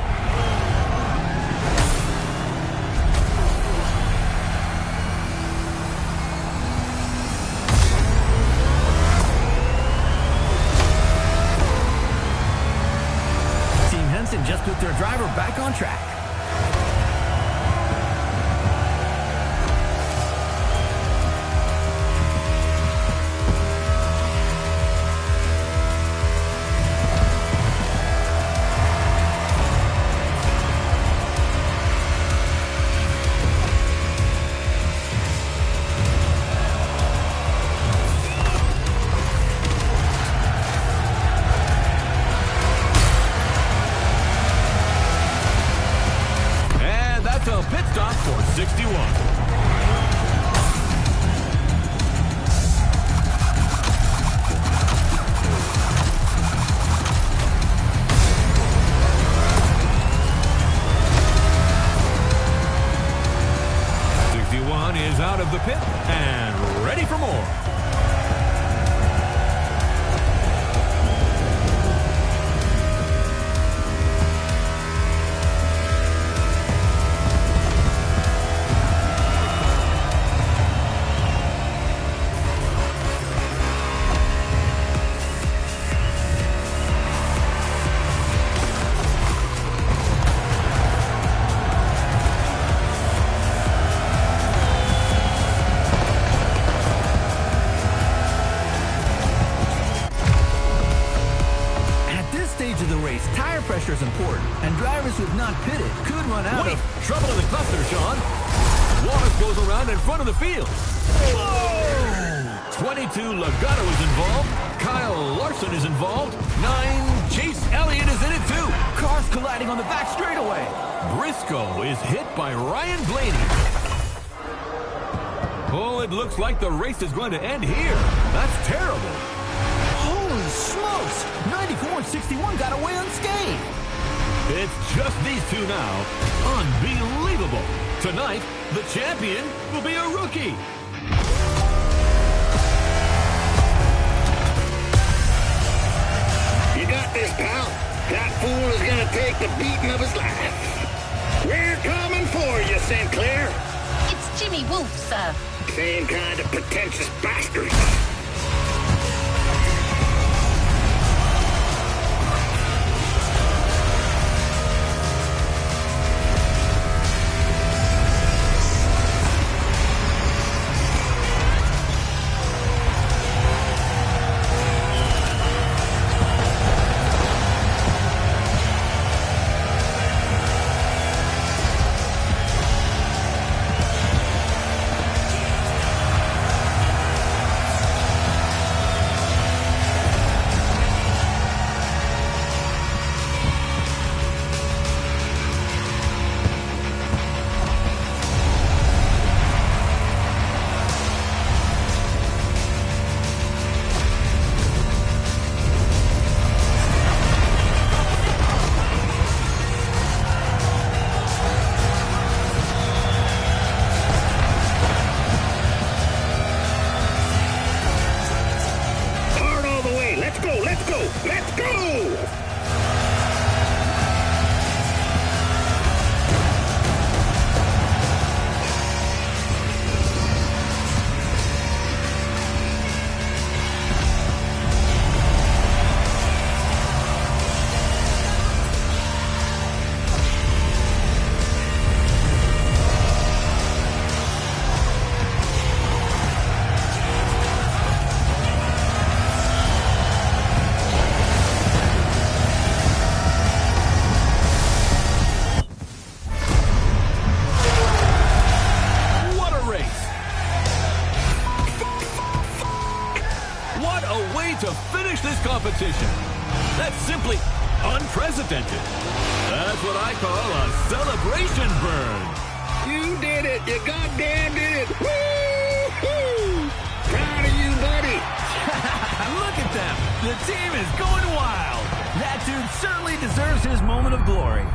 Just put their driver back on track.
Pit stop for 61. Is out of the pit and ready for more.
Tire pressure is important, and drivers who have not pitted could run out of
trouble in the cluster, Sean. Wallace goes around in front of the field. Whoa! 22 Logano is involved. Kyle Larson is involved. 9 Chase Elliott is in it too.
Cars colliding on the back straightaway.
Briscoe is hit by Ryan Blaney. Oh, it looks like the race is going to end here. That's terrible.
Holy smokes! 94 and 61 got away unscathed.
It's just these two now. Unbelievable. Tonight, the champion will be a rookie.
You got this, pal. That fool is gonna take the beating of his life. We're coming for you, Sinclair.
It's Jimmy Wolf, sir.
Same kind of pretentious bastard.
Competition. That's simply unprecedented. That's what I call a celebration burn.
You did it. You goddamn did it. Woo-hoo! Proud of you, buddy.
Look at them. The team is going wild. That dude certainly deserves his moment of glory.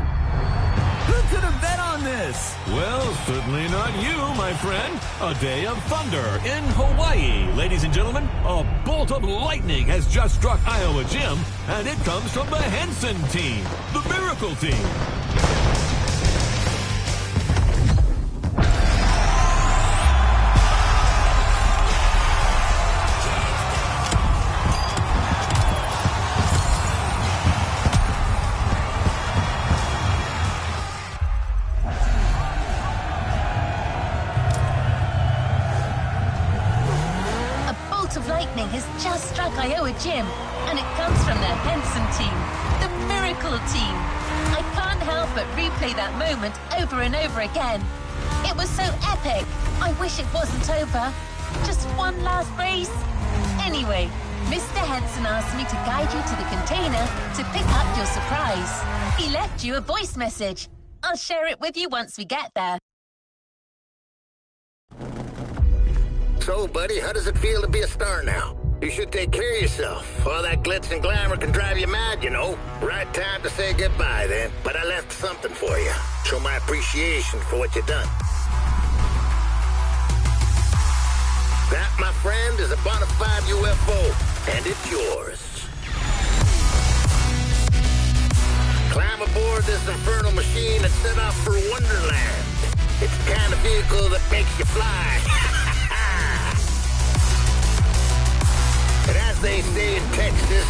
Who could have bet on this?
Well, certainly not you, my friend. A day of thunder in Hawaii. Ladies and gentlemen, a bolt of lightning has just struck Iowa Gym, and it comes from the Henson team, the Miracle Team.
Has just struck Iowa Gym, and it comes from the Henson team, the Miracle Team. I can't help but replay that moment over and over again. It was so epic. I wish it wasn't over. Just one last race. Anyway, Mr. Henson asked me to guide you to the container to pick up your surprise. He left you a voice message. I'll share it with you once we get there.
So, buddy, how does it feel to be a star now? You should take care of yourself. All that glitz and glamour can drive you mad, you know. Right time to say goodbye, then. But I left something for you. Show my appreciation for what you've done. That, my friend, is a bona fide UFO, and it's yours. Climb aboard this infernal machine and set off for Wonderland. It's the kind of vehicle that makes you fly. And as they say in Texas,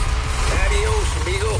adios, amigo.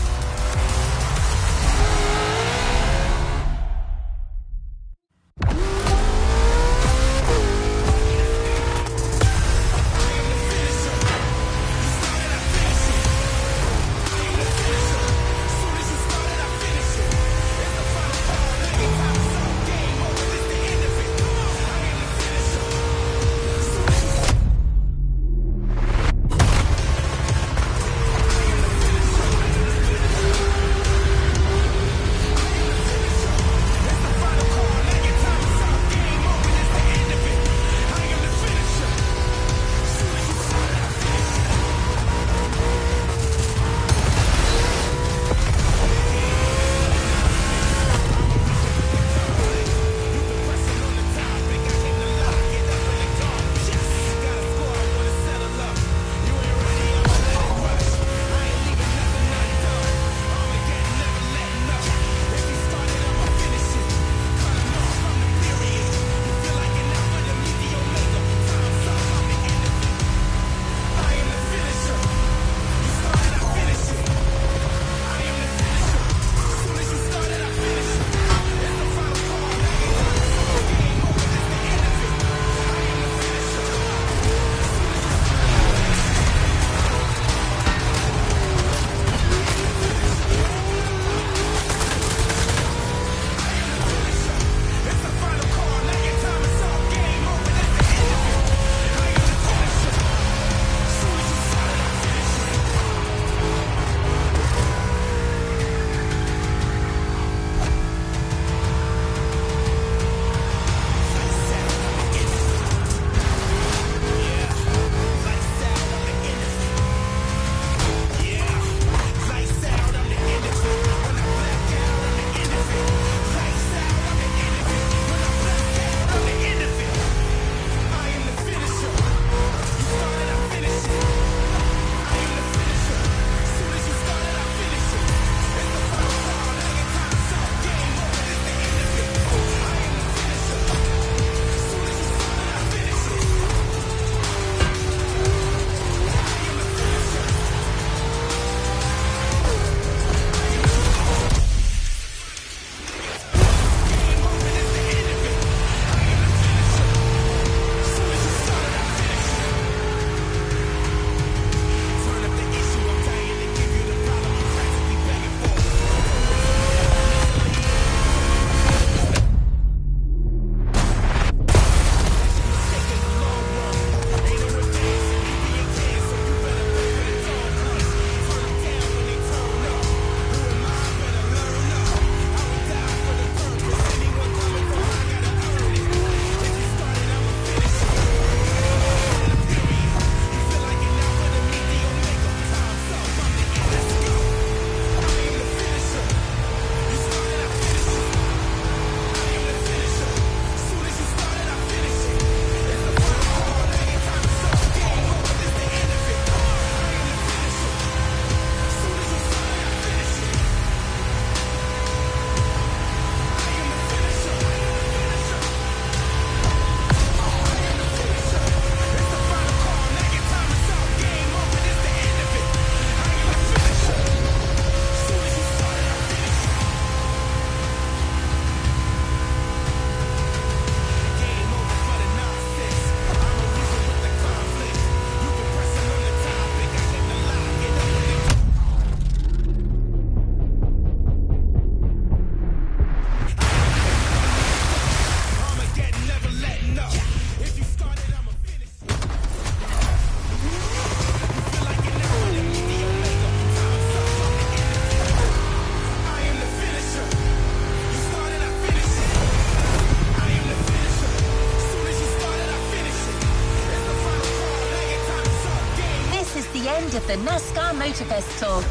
end of the NASCAR Motorfest Tour.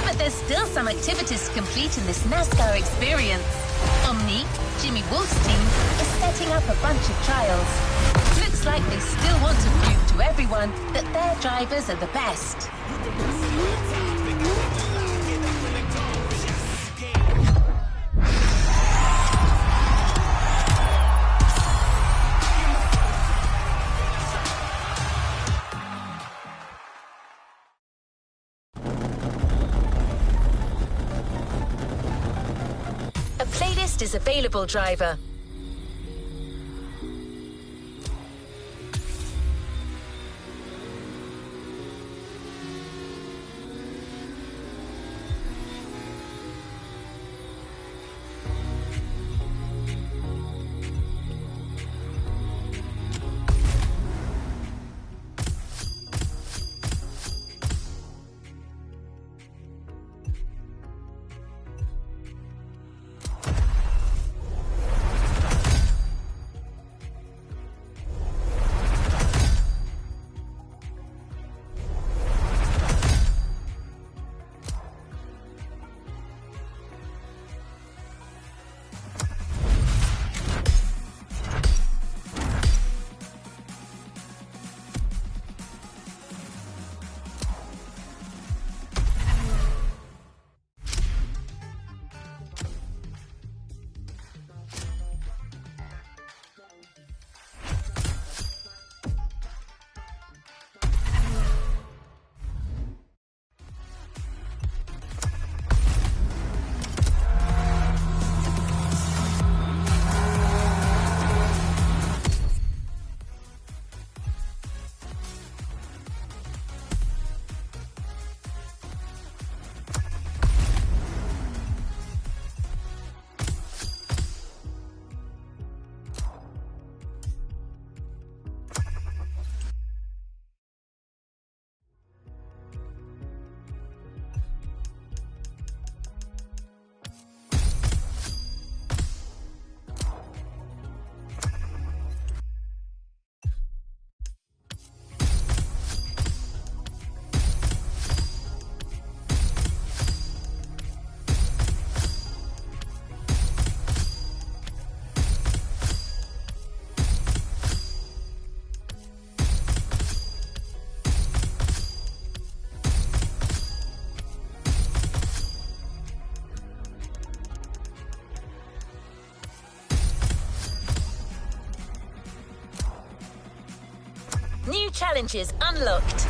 But there's still some activities to complete in this NASCAR experience. Omni, Jimmy Wolf's team, is setting up a bunch of trials. Looks like they still want to prove to everyone that their drivers are the best. A playlist is available, driver. New challenges unlocked.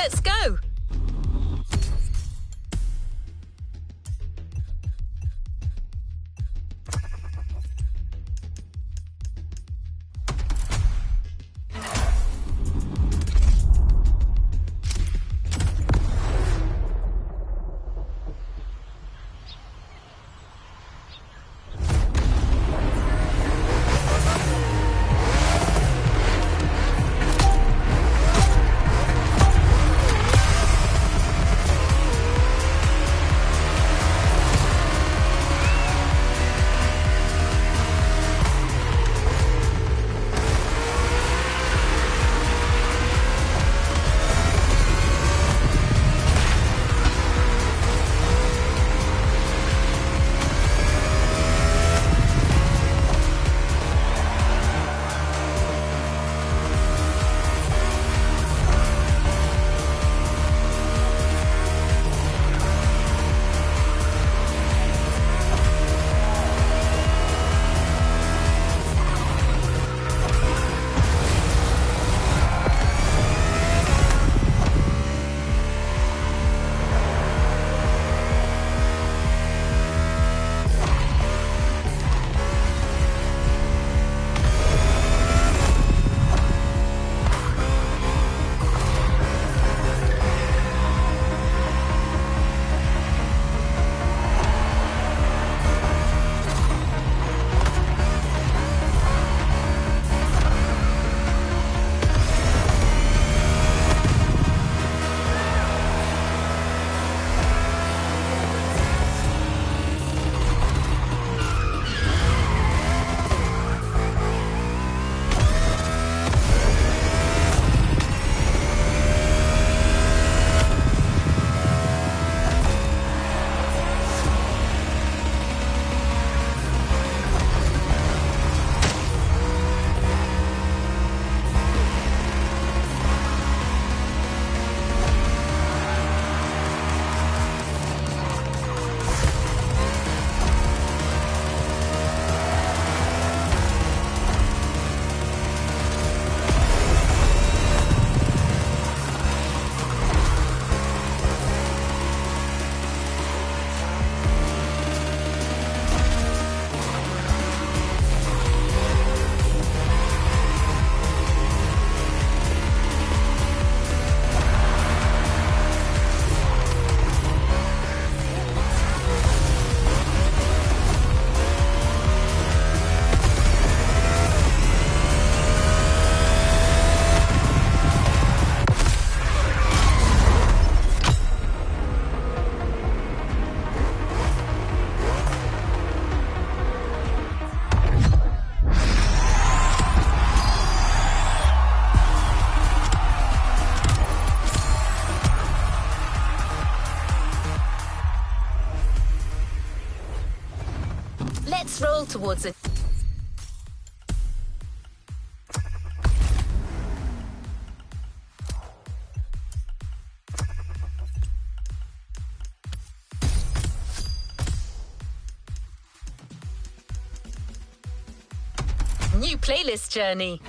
Let's go! Let's roll towards it. New playlist journey.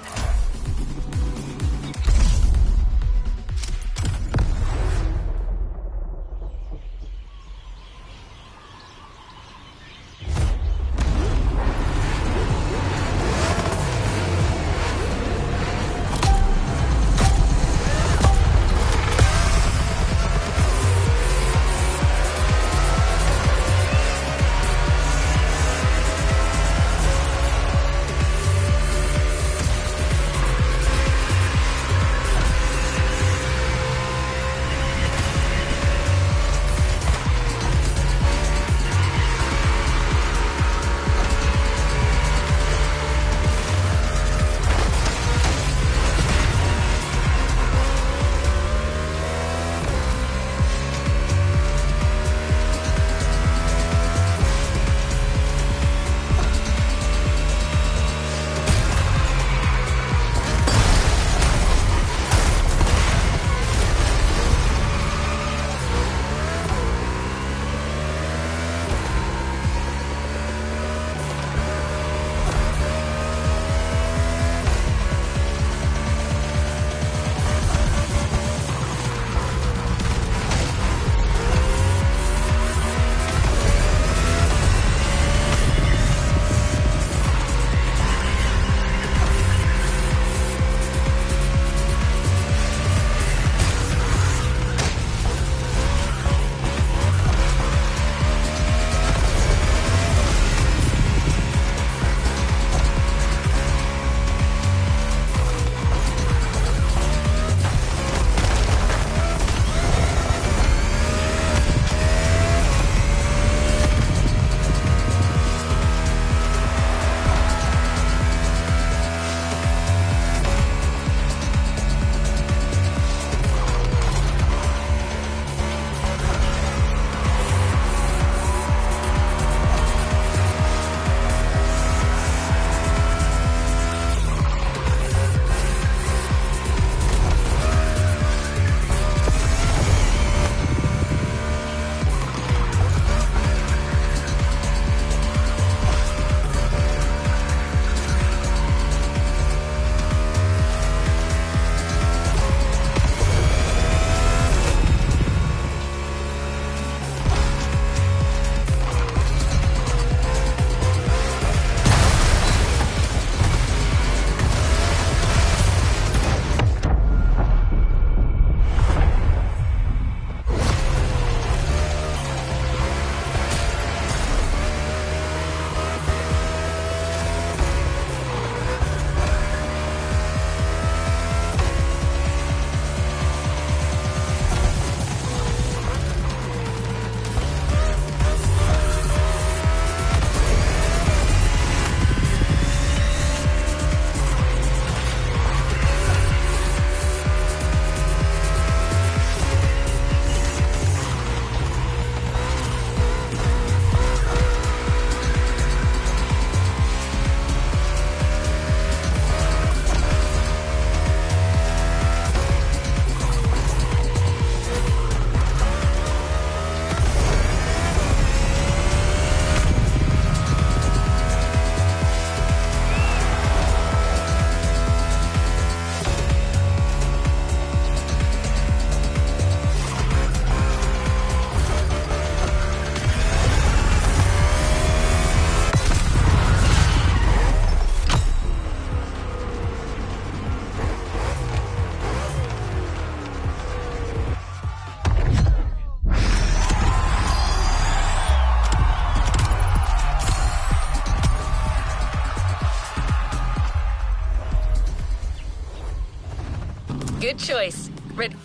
Good choice. Ready?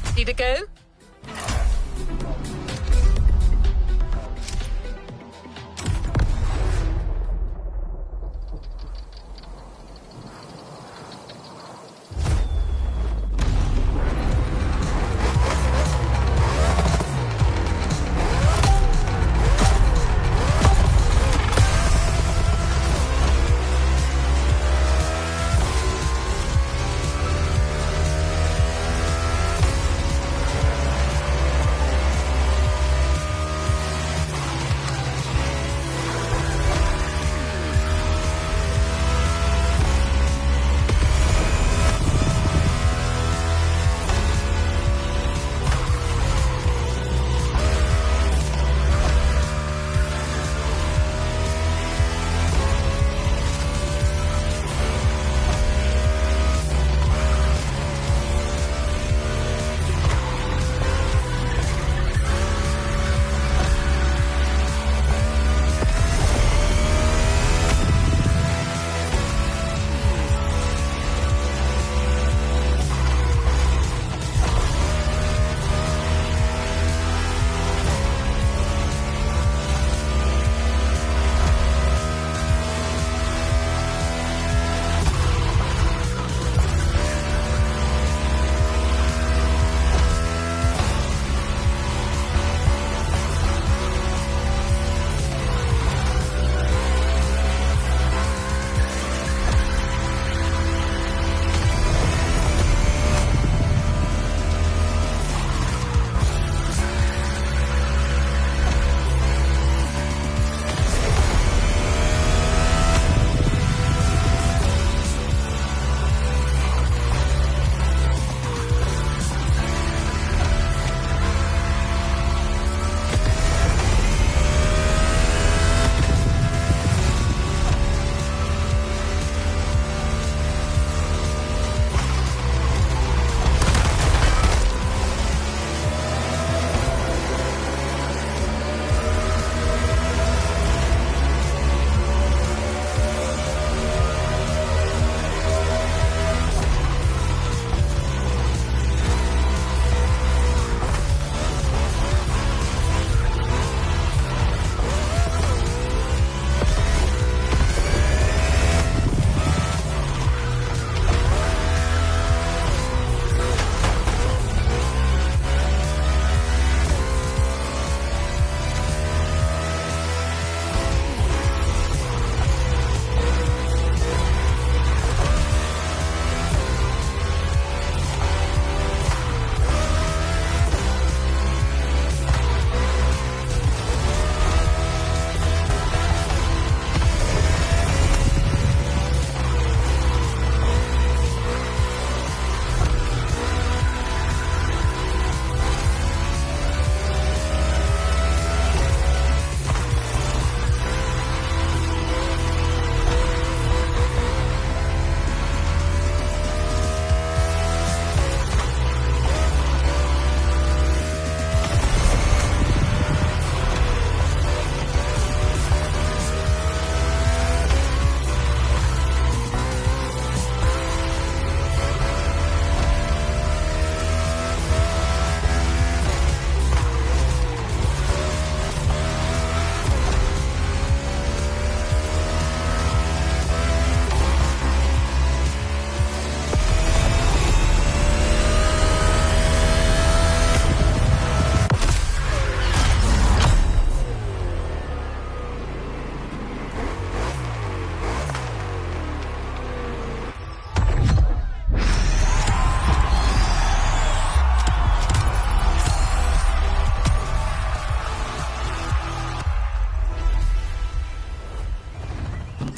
Ready to go?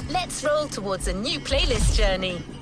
Let's roll towards a new playlist journey.